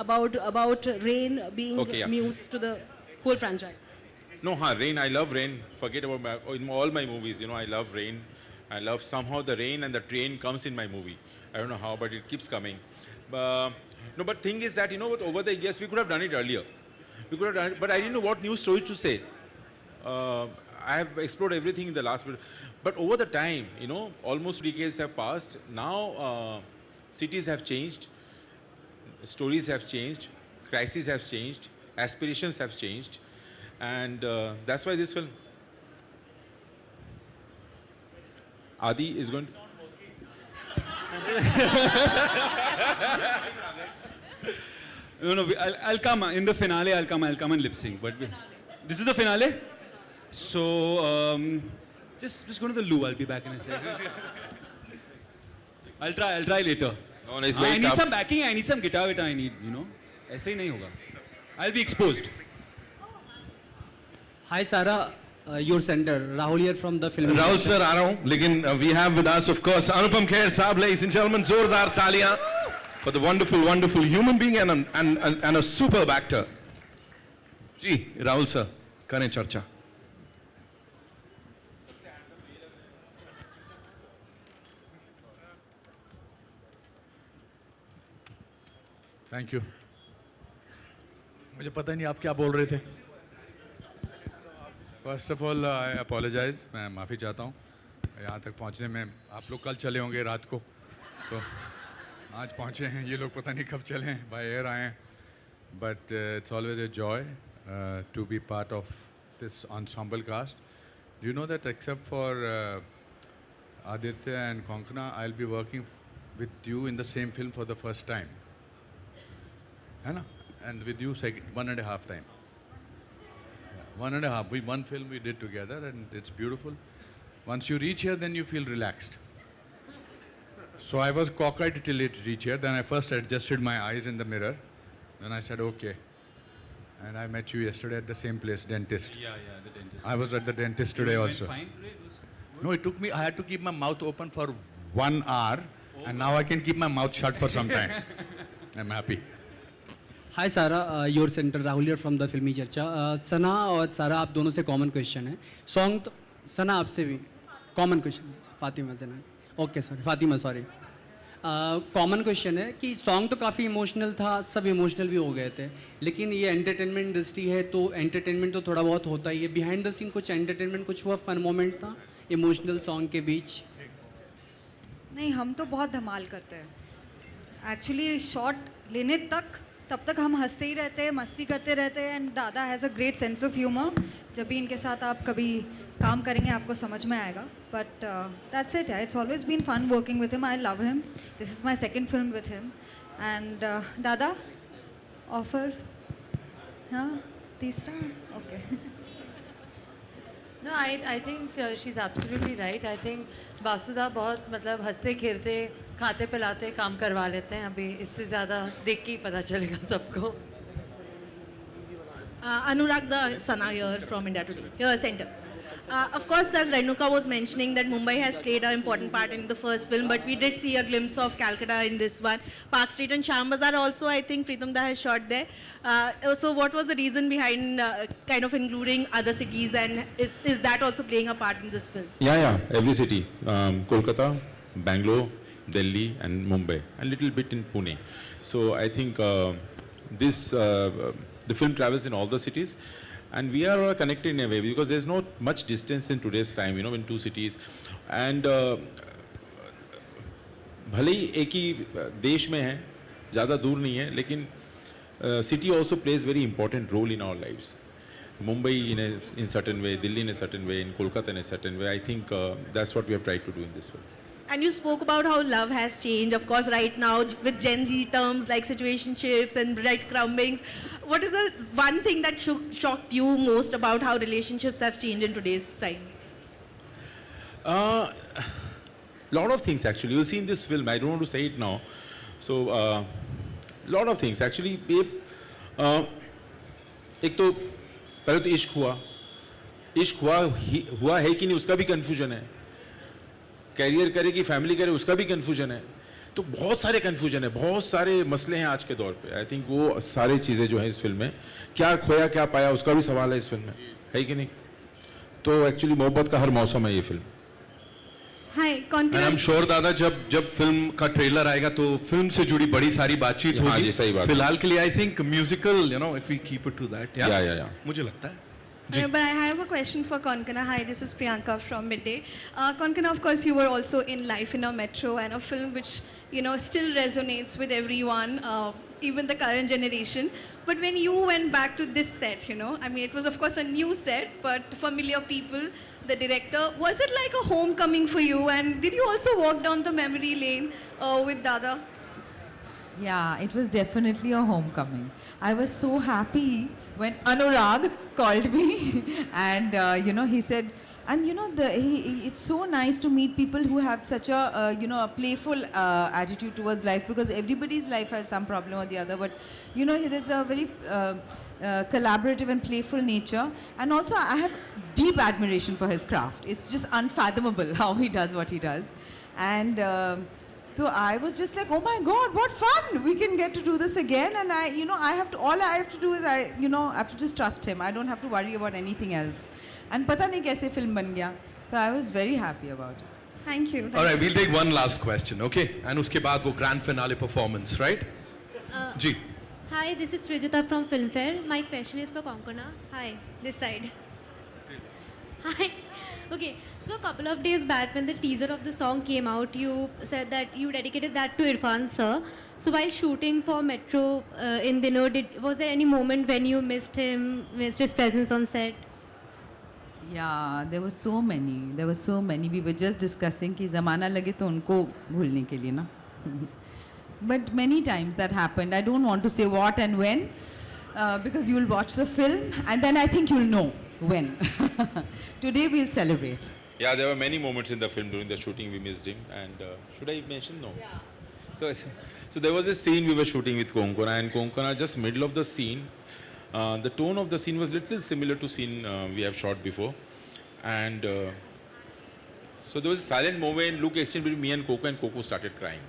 P: about Rain being muse to the whole franchise.
B: No, Rain. I love Rain. Forget about in all my movies. You know, I love Rain. I love somehow the rain and the train comes in my movie. I don't know how, but it keeps coming. No, but thing is that, you know what? Over the years, we could have done it earlier. We could have done it, but I didn't know what new story to say. I have explored everything in the last bit. But over the time, you know, almost decades have passed. Now, cities have changed, stories have changed, crises have changed, aspirations have changed. And that's why this film, Adi is going to...
I: No, I'll come in the finale. I'll come and lip sync. But this is the finale. So Just go to the loo. I'll be back in a sec. I'll try later.
B: No, it's
I: I
B: very
I: need
B: tough.
I: some backing. I need some guitar. I need, you know. ऐसे ही नहीं होगा. I'll be exposed.
Q: Hi Sarah, your center. Rahul here from the film.
A: Rahul sir आ रहा हूँ, लेकिन we have with us of course Anupam Kher साहब, ladies and gentlemen, जोरदार तालियां for the wonderful human being and a superb actor. Ji, Rahul sir, करें चर्चा.
R: Thank you. मुझे पता नहीं आप क्या बोल रहे थे. First of all I apologise. मैं माफ़ी चाहता हूँ यहाँ तक पहुँचने में. आप लोग कल चले होंगे रात को, तो आज पहुँचे हैं. ये लोग पता नहीं कब चले हैं, बाय एयर आए हैं. But it's always a joy to be part of this ensemble cast. You know that except for Aditya and Konkana, I'll be working with you in the same film for the first time. है ना? And with you 1.5 time. 1.5. One film we did together, and it's beautiful. Once you reach here, then you feel relaxed. So I was cockeyed till it reached here. Then I first adjusted my eyes in the mirror. Then I said, okay. And I met you yesterday at the same place, dentist.
I: Yeah, the dentist.
R: I was at the dentist today
I: You went
R: also.
I: fine today? It was
R: No, it took me, I had to keep my mouth open for 1 hour. And now I can keep my mouth shut for some time. I'm happy.
Q: हाय सारा, your centre. Rahul here from the फिल्मी चर्चा. सना और सारा, आप दोनों से common question है. Song तो सना आपसे भी common question. Fatima Sana, okay sorry, Fatima sorry. Common question है कि सॉन्ग तो काफ़ी इमोशनल था, सब इमोशनल भी हो गए थे, लेकिन ये एंटरटेनमेंट इंडस्ट्री है तो एंटरटेनमेंट तो थोड़ा बहुत होता ही है. बिहाइंड द सीन कुछ एंटरटेनमेंट, कुछ हुआ फन मोमेंट था इमोशनल सॉन्ग के बीच?
E: नहीं, हम तो बहुत धमाल करते हैं एक्चुअली. शॉट लेने तब तक हम हंसते ही रहते हैं, मस्ती करते रहते हैं. एंड दादा has a great sense of humour. जब भी इनके साथ आप कभी काम करेंगे आपको समझ में आएगा. But that's it. It's always been fun working with him. I love him. This is my second film with him. And दादा ऑफर, हाँ तीसरा, okay.
J: No, I think she's absolutely right. I think Basuda बहुत मतलब हंसते खेलते खाते पिलाते काम करवा लेते हैं. अभी इससे ज़्यादा देख के ही पता चलेगा सबको.
S: Anurag the Sana here from India Today, here center. Of course, as Renuka was mentioning, that Mumbai has played an important part in the first film, but we did see a glimpse of Calcutta in this one. Park Street and Sham Bazaar also, I think Pritam Da has shot there. So what was the reason behind kind of including other cities, and is that also playing a part in this film?
B: Yeah, every city. Kolkata, Bangalore, Delhi and Mumbai, and little bit in Pune. So I think the film travels in all the cities, and we are connected in a way because there's not much distance in today's time, in two cities. And भले ही एक ही देश में है, ज़्यादा दूर नहीं है, लेकिन city also plays very important role in our lives. Mumbai in certain way, Delhi in a certain way, in Kolkata in a certain way. I think that's what we have tried to do in this film.
S: And you spoke about how love has changed. Of course, right now with Gen Z terms like situationships and breadcrumbings, what is the one thing that shocked you most about how relationships have changed in today's time?
B: Lot of things actually. You'll see in this film. I don't want to say it now. So, lot of things actually. एक तो पहले तो इश्क हुआ है कि नहीं उसका भी कंफ्यूजन है. कैरियर करे कि फैमिली करे उसका भी कंफ्यूजन है. तो बहुत सारे कंफ्यूजन है, बहुत सारे मसले हैं आज के दौर पे. आई थिंक वो सारी चीज़ें जो हैं इस फिल्म में, क्या खोया क्या पाया उसका भी सवाल है इस फिल्म में, है कि नहीं. तो एक्चुअली मोहब्बत का हर मौसम है ये film.
A: Hi, and I'm sure दादा जब फिल्म का ट्रेलर आएगा तो फिल्म से जुड़ी बड़ी सारी बातचीत होगी.
B: हाँ जी, सही बात.
A: फिलहाल के लिए I think musical, if we keep it to that.
B: Yeah.
A: मुझे लगता है.
T: But I have a question for Konkana. Hi, this is Priyanka from Midday. Konkana, of course, you were also in Life in a Metro, and a film which, still resonates with everyone, even the current generation. But when you went back to this set, it was of course a new set, but familiar people, the director, was it like a homecoming for you? And did you also walk down the memory lane with Dada?
L: Yeah, it was definitely a homecoming. I was so happy when Anurag called me and, he said, And it's so nice to meet people who have such a a playful attitude towards life, because everybody's life has some problem or the other. But there's a very collaborative and playful nature, and also I have deep admiration for his craft. It's just unfathomable how he does what he does, and so I was just like, oh my God, what fun! We can get to do this again, and all I have to do is I have to just trust him. I don't have to worry about anything else. And पता नहीं कैसे film बन गया. So I was very happy about it.
T: Thank you.
A: All right, we'll take one last question, okay? And उसके बाद वो grand finale performance, right? Ji.
U: Hi, this is Srijata from Filmfare. My question is for Konkona. Hi, this side. Hi. Okay, so a couple of days back when the teaser of the song came out, you said that you dedicated that to Irfan sir. So while shooting for Metro in Dino, was there any moment when you missed him, missed his presence on set?
L: Yeah, there were so many. We were just discussing कि ज़माना लगे तो उनको भूलने के लिए ना. But many times that happened. I don't want to say what and when, because you'll watch the film and then I think you'll know when. Today we'll celebrate.
B: Yeah, there were many moments in the film during the shooting we missed him. And should I mention? No. Yeah. So there was a scene we were shooting with Konkona, and Konkona, just middle of the scene, the tone of the scene was little similar to scene we have shot before, and so there was a silent moment, look exchange between me and Coco started crying.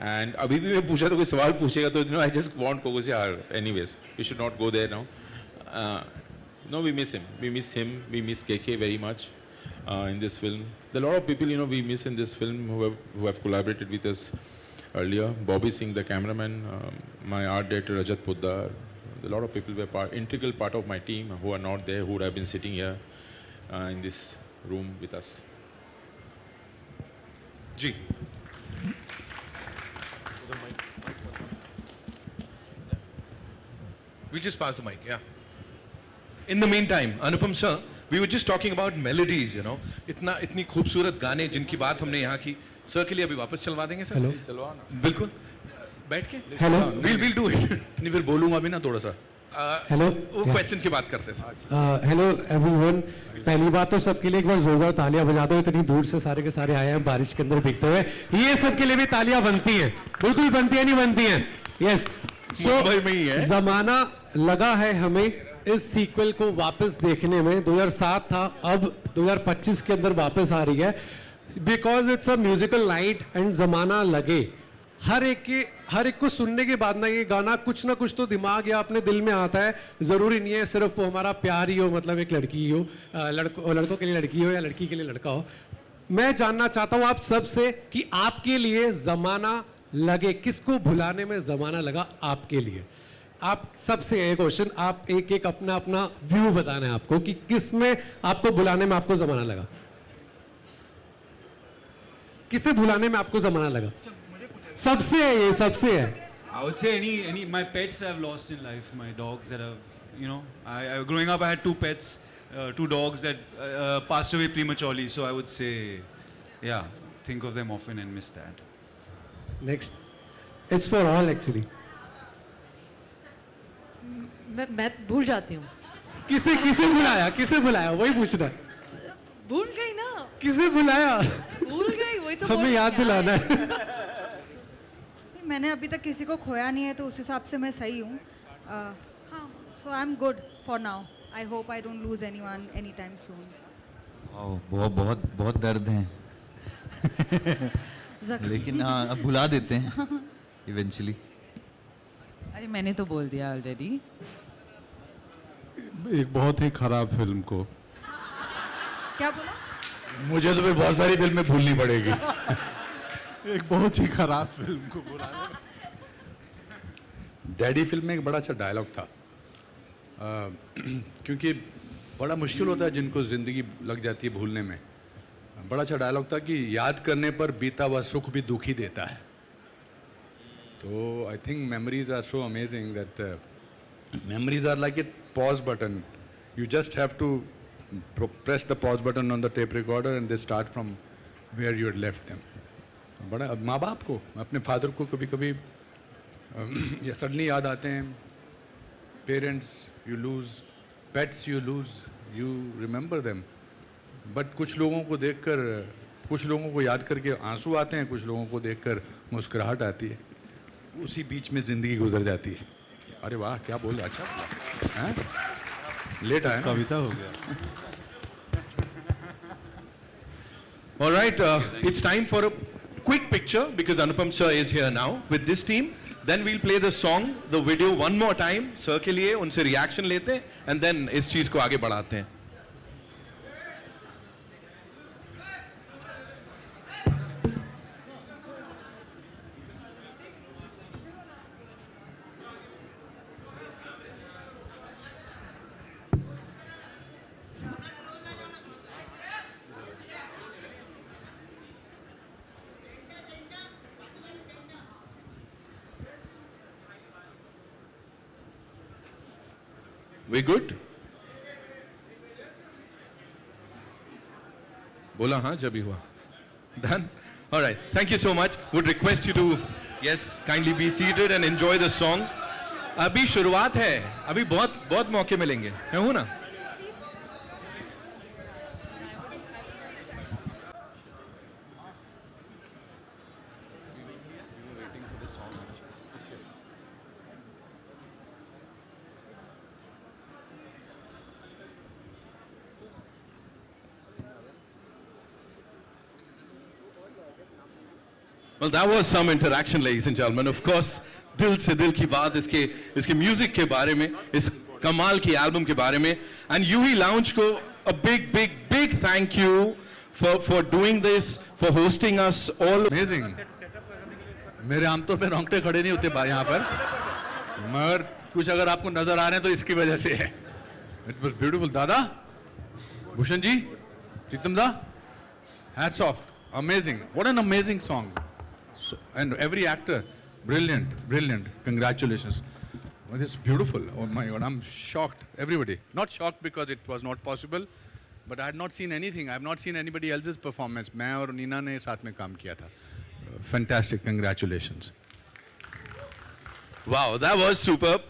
B: And अभी भी मैं पूछा तो कोई सवाल पूछेगा तो I just want Coco to say, anyways, we should not go there now. No, we miss him, we miss KK very much in this film. There are a lot of people we miss in this film who have collaborated with us earlier. Bobby Singh, the cameraman, my art director Rajat Poddar. A lot of people were integral part of my team who are not there, who would have been sitting here in this room with us. Ji.
A: We'll just pass the mic, yeah. In the meantime, Anupam sir, we were just talking about melodies, इतनी खूबसूरत गाने जिनकी बात हमने यहाँ की. Sir के लिए अभी वापस चलवा देंगे सर?
R: हेलो. चलवाना.
A: बिल्कुल. बैठ के?
R: हेलो.
A: We'll do it.
R: नहीं फिर बोलूँगा भी ना थोड़ा सा.
M: हेलो.
A: वो क्वेश्चन की बात करते हैं.
M: Hello everyone. पहली बात तो सबके लिए एक बार जोरदार तालियां बजा दो. इतनी दूर से सारे के सारे आए हैं बारिश के अंदर भीगते हुए. ये सबके लिए भी तालियां बनती हैं. बिल्कुल बनती है, नहीं बनती हैं? यस.
A: मुंबई में ही है.
M: जमाना लगा है हमें इस सीक्वल को वापस देखने में. 2007 था, अब 2025 के अंदर वापस आ रही है. Because it's a musical night and जमाना लगे. हर एक को सुनने के बाद ना ये गाना कुछ ना कुछ तो दिमाग या अपने दिल में आता है. ज़रूरी नहीं है सिर्फ वो हमारा प्यार ही हो, मतलब एक लड़की ही हो, लड़कों के लिए लड़की हो या लड़की के लिए लड़का हो. मैं जानना चाहता हूँ आप सब से कि आपके लिए ज़माना लगे, किसको भुलाने में ज़माना लगा आपके लिए? आप सबसे ये क्वेश्चन, आप एक अपना व्यू बताना है आपको कि किस में आपको भुलाने में आपको ज़माना लगा. किसे भुलाने में आपको ज़माना लगा? सबसे है ये, सबसे है.
I: I would say any my pets I've lost in life, my dogs that have, I growing up I had two pets, two dogs that passed away prematurely. So I would say, yeah, think of them often and miss that.
M: Next, it's for all actually.
J: मैं भूल जाती हूँ.
M: किसे बुलाया वही पूछना है.
J: भूल गई ना.
M: किसे बुलाया?
J: भूल गई, वही तो
M: हमें याद दिलाना है.
E: मैंने अभी तक किसी को खोया नहीं है तो उस हिसाब से मैं सही हूँ. हाँ, so I'm good for now. I hope I don't lose anyone anytime soon.
K: बहुत दर्द हैं. लेकिन हाँ, अब भुला देते हैं eventually.
L: अरे मैंने तो बोल दिया ऑलरेडी.
M: एक बहुत ही खराब फिल्म को.
E: क्या बोला?
R: मुझे तो फिर बहुत सारी फिल्में भूलनी पड़ेगी.
M: एक बहुत ही खराब फिल्म को बुलाना.
R: डैडी फिल्म में एक बड़ा अच्छा डायलॉग था, क्योंकि बड़ा मुश्किल होता है जिनको ज़िंदगी लग जाती है भूलने में. बड़ा अच्छा डायलॉग था कि याद करने पर बीता हुआ सुख भी दुख ही देता है. तो I think memories are so amazing that memories are like a pause button. You just have to press the pause button on the tape recorder and they start from where you had left them. बड़ा माँ बाप को, अपने father को कभी कभी या suddenly याद आते हैं. Parents you lose, pets you lose, you remember them. But कुछ लोगों को देखकर, कुछ लोगों को याद करके आंसू आते हैं, कुछ लोगों को देखकर मुस्कुराहट आती है, उसी बीच में ज़िंदगी गुजर जाती है। अरे वाह, क्या बोल रहा, अच्छा बोला, हैं? लेट आया,
M: कविता हो गया।
A: All right, it's time for a quick picture because Anupam sir is here now with this team. Then we'll play the song, the video one more time. Sir के लिए उनसे reaction लेते हैं and then इस चीज को आगे बढ़ाते हैं. We good? बोला हाँ जब ही हुआ. Done? All right. Thank you so much. Would request you to, yes, kindly be seated and enjoy the song. अभी शुरुआत है. अभी बहुत मौके मिलेंगे. है हूँ ना? Well, that was some interaction, ladies and gentlemen. Of course, दिल से दिल की बात इसके म्यूजिक के बारे में, इस कमाल की एल्बम के बारे में, and UV Lounge को a big thank you for doing this, for hosting us all.
R: Amazing. मेरे आमतौर पे रोंगटे खड़े नहीं होते यहाँ पर, मगर कुछ अगर आपको नजर आ रहे हैं तो इसकी वजह से है. It was beautiful. दादा, भूषण जी, प्रीतम दा, hats off. Amazing. What an amazing song. So, and every actor, brilliant. Congratulations. Well, it's beautiful. Oh my God, I'm shocked. Everybody, not shocked because it was not possible, but I had not seen anything. I have not seen anybody else's performance. मैं और नीना ने साथ में काम किया था. Fantastic. Congratulations.
A: Wow, that was superb.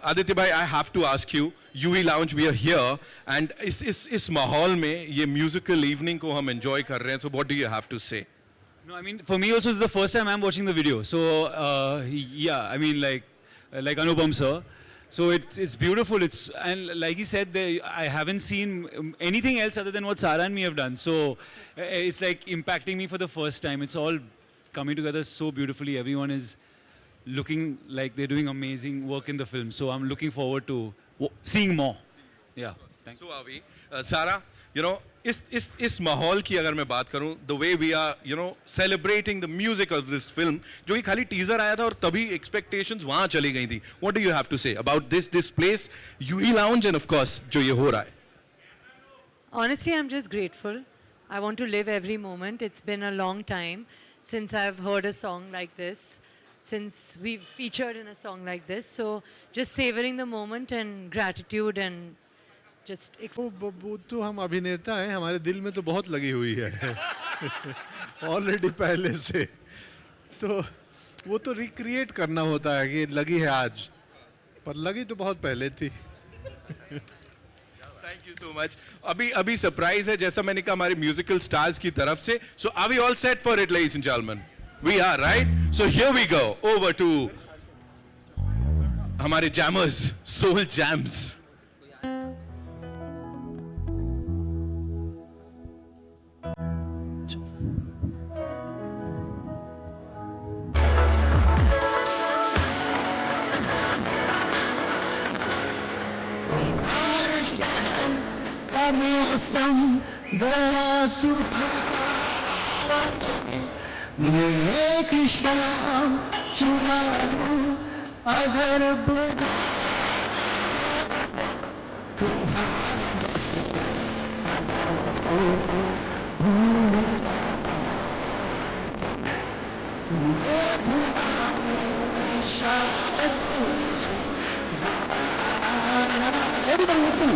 A: Aditya bhai, I have to ask you, UV Lounge, we are here, and इस माहौल में ये musical evening को हम enjoy कर रहे हैं. So what do you have to say?
I: No, I mean, for me also it's the first time I'm watching the video. So yeah, I mean like Anupam sir. So it's beautiful. And like he said, I haven't seen anything else other than what Sara and me have done. So it's like impacting me for the first time. It's all coming together so beautifully. Everyone is looking like they're doing amazing work in the film. So I'm looking forward to seeing more. Yeah. Thank you.
A: So are we. Sara, you know, इस माहौल की अगर मैं बात करूं, the way we are, you know, celebrating the music of this film, जो कि खाली टीजर आया था और तभी expectations वहां चली गई थी. What do you have to say about this place, UV Lounge, and of course जो ये हो रहा है?
J: Honestly, I'm just grateful. I want to live every moment. It's been a long time since I've heard a song like this, since we've featured in a song like this. So just savoring the moment and gratitude and just
M: वो तो हम अभिनेता हैं, हमारे दिल में तो बहुत लगी हुई है ऑलरेडी पहले से, तो वो तो रिक्रिएट करना होता है कि लगी है आज, पर लगी तो बहुत पहले थी.
A: Thank you so much. अभी सरप्राइज है, जैसा मैंने कहा हमारे म्यूजिकल स्टार्स की तरफ से. So are we all set for it, ladies and gentlemen? We are, right? So here we go. Over to हमारे jammers, soul jams.
G: मौसम जरा मैं एक शाम चुरा दूं अगर everybody listen.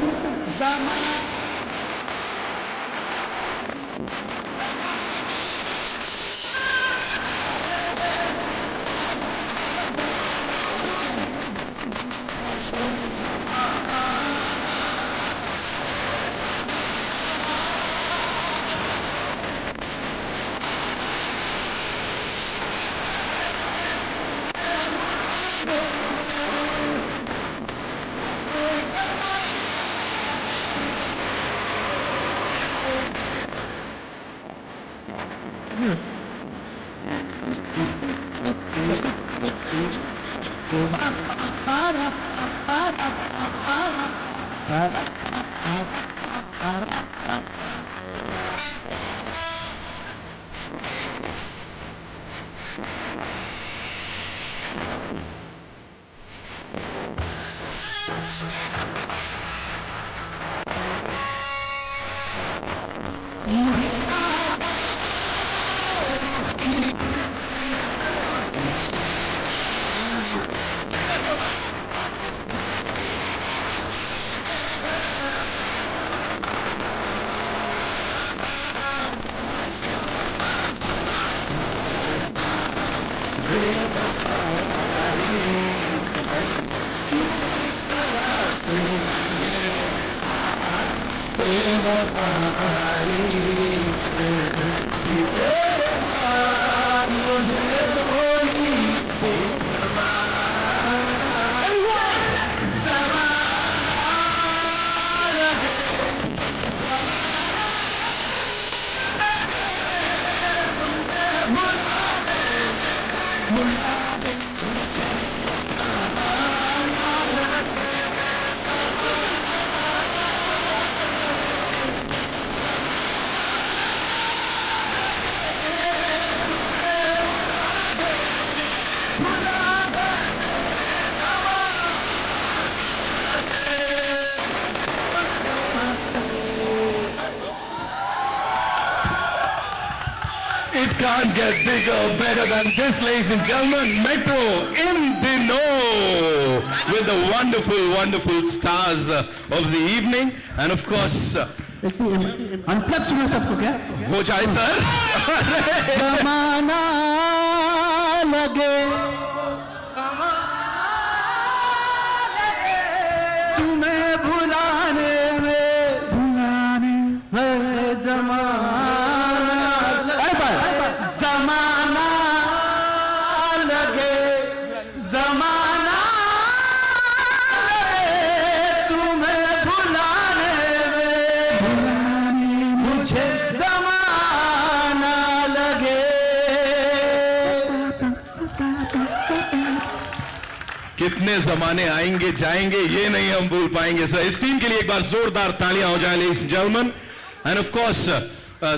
A: It can't get bigger, better than this, ladies and gentlemen. Metro in the know with the wonderful, wonderful stars of the evening. And of course,
C: unplug सुनो सबको क्या
A: हो जाए सर.
C: जमाना लगे तुम्हें भुलाने में जमाना लगे जमाना लगे तुम्हें भुलाने में मुझे जमाना लगे.
A: कितने जमाने आएंगे जाएंगे ये नहीं हम भूल पाएंगे सर. इस टीम के लिए एक बार जोरदार तालियां हो जाए ladies and gentlemen. And of course,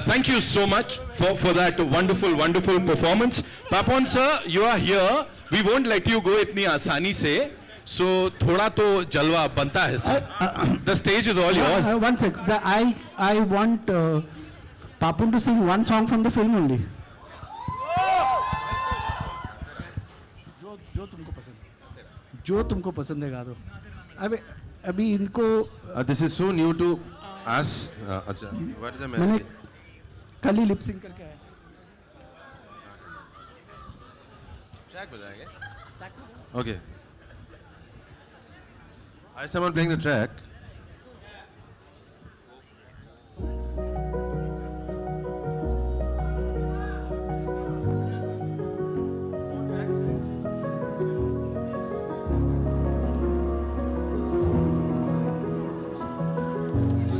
A: thank you so much for that wonderful performance. Papon sir, you are here. We won't let you go इतनी आसानी से. So थोड़ा तो जलवा बनता है sir. The stage is all yours.
C: One sec. I want Papun to sing one song from the film only. जो तुमको पसंद है गा दो. अभी इनको
F: This is so new to us. अच्छा, what is the
C: मैंने
F: melody?
C: कल ही लिप सिंक करके आया.
F: Track बजाएंगे? Okay. Is someone playing the track?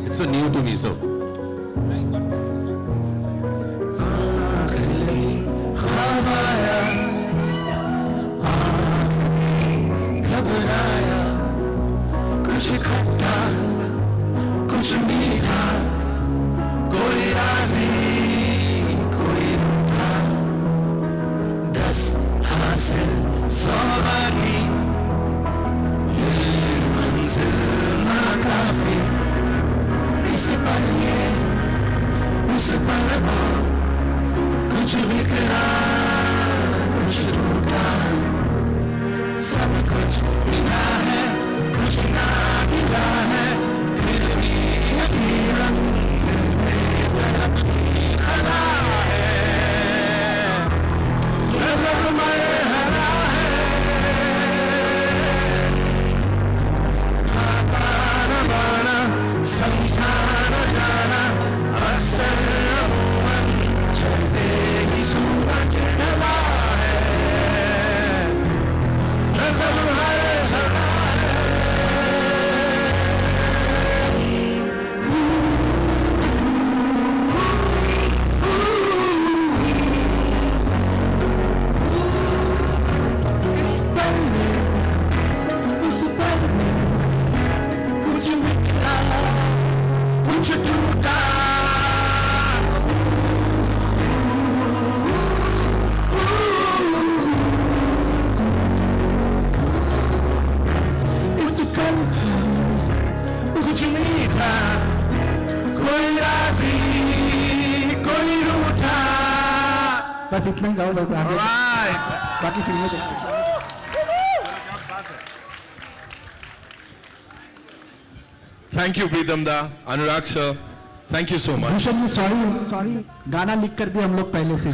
F: It's so new to me, so.
G: घबराया कुछ खट्टा कुछ मीठा कोई राजी कोई रूठा 10 हासिल 100 बाकी ये मंजिल नाकाफी इस पल कुछ टूटा इस कल कुछ मीठा कोई राजी कोई रूठा
C: बस इतना ही गाओ लोग आगे बाकी फिल्में देखते हैं।
A: Thank you, Pritam da, Anurag sir. Thank you so much.
C: Bhushan ji sorry गाना लिख कर दिया हम लोग पहले से।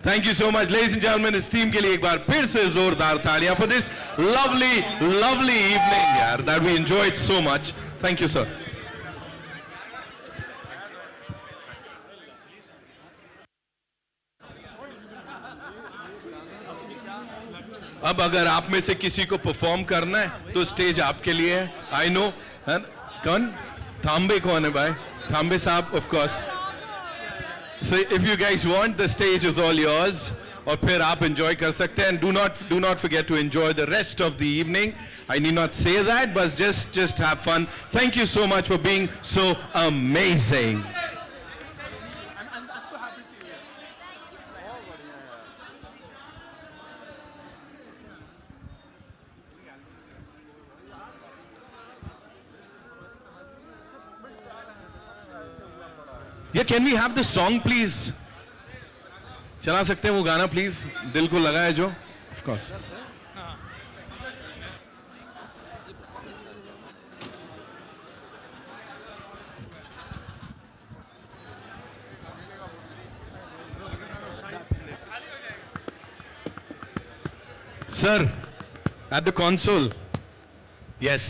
A: Thank you so much, ladies and gentlemen. इस टीम के लिए एक बार फिर से जोरदार तालियां for this lovely evening यार that we enjoyed so much. Thank you sir. अब अगर आप में से किसी को परफॉर्म करना है तो स्टेज आपके लिए है। आई नो है कौन थाम्बे कौन है भाई थाम्बे साहब of course so if you guys want the stage is all yours और फिर आप एंजॉय कर सकते हैं do not forget to enjoy the rest of the evening I need not say that बस just have fun thank you so much for being so amazing Yeah, can we have the song, please? चला सकते हैं वो गाना, please? दिल को लगा है जो? Of course. Sir, at the console. Yes.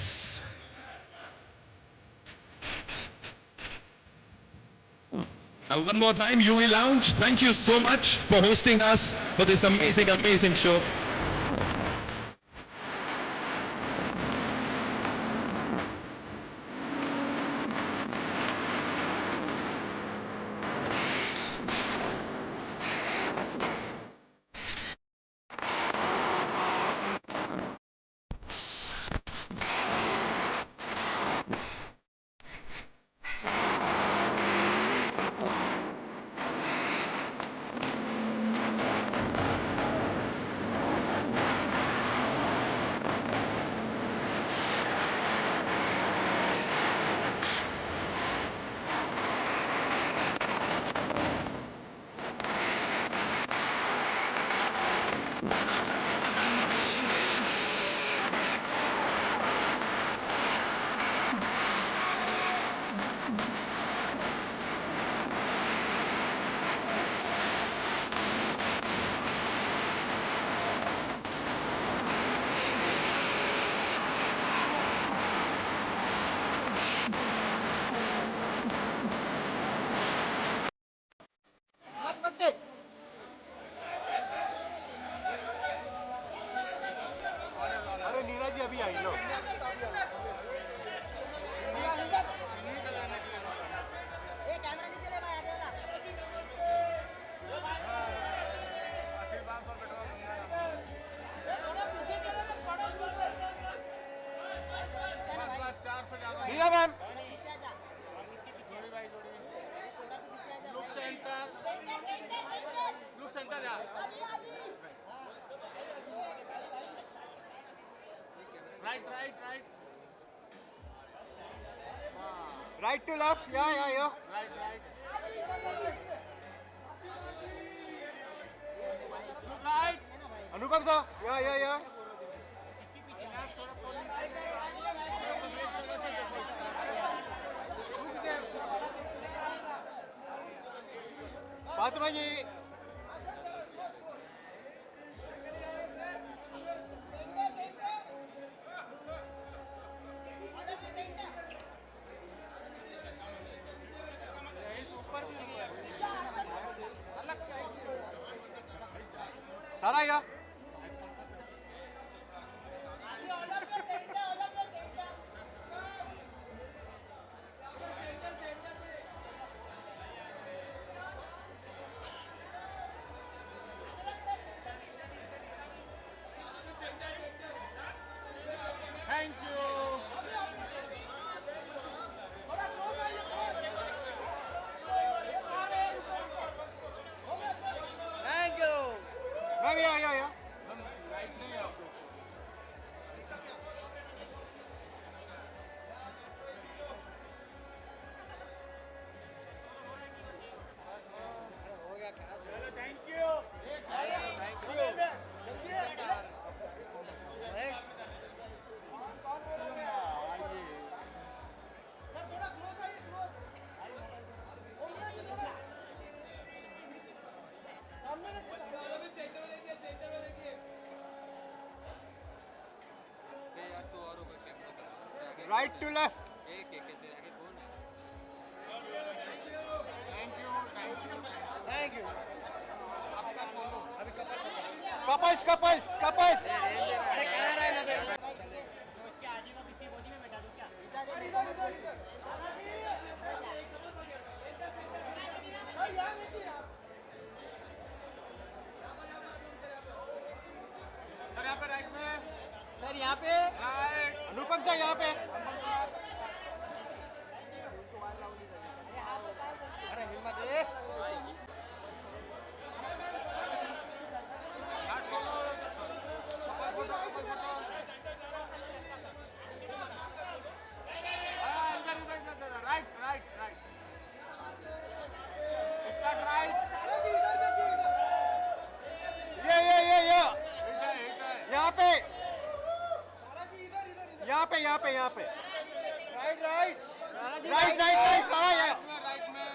A: One more time, UE Lounge, thank you so much for hosting us for this amazing show.
H: Right to left, yeah. Right. Look right. Anupam sir, yeah. Fatima ji. सारा आएगा thank you Right to left. Thank you. Couples.
G: Sir यहाँ पे right में। Sir यहाँ पे।
H: अनुपम sir यहाँ पे। अरे हिम्मत है।
G: राइट। Start right.
H: ये यहाँ पे। राइट। सारा यहाँ।
G: राइट में।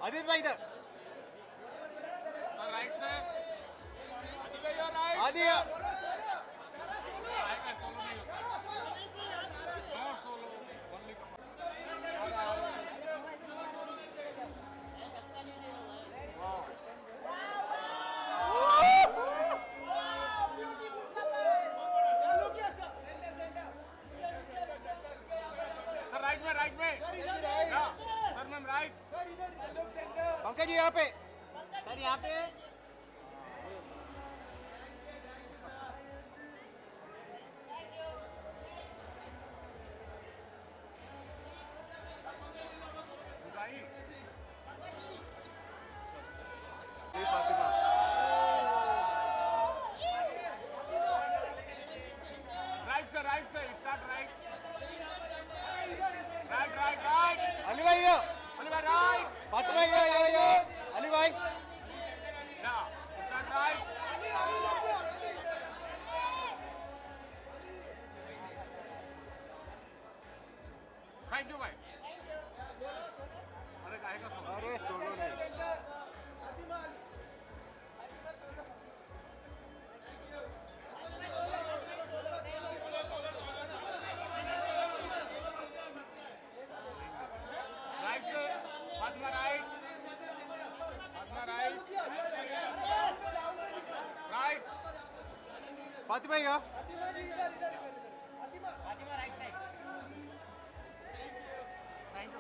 H: आदित्य भाई इधर।
G: राइट से। राइट।
H: आदि
G: राइट में। Sir ma'am right.
H: Pankaj ji यहाँ पे।
G: सर यहाँ पे। राइट से स्टार्ट राइट।
H: अली भाई ये।
G: राइट।
H: फातिमा ये। अली भाई।
G: Start right. थैंक यू भाई। अरे काहे का सोलो?
H: अरे सोलो नहीं।
G: राइट से फातिमा राइट।
H: फातिमा यहाँ।
G: Fatima right side. Thank you.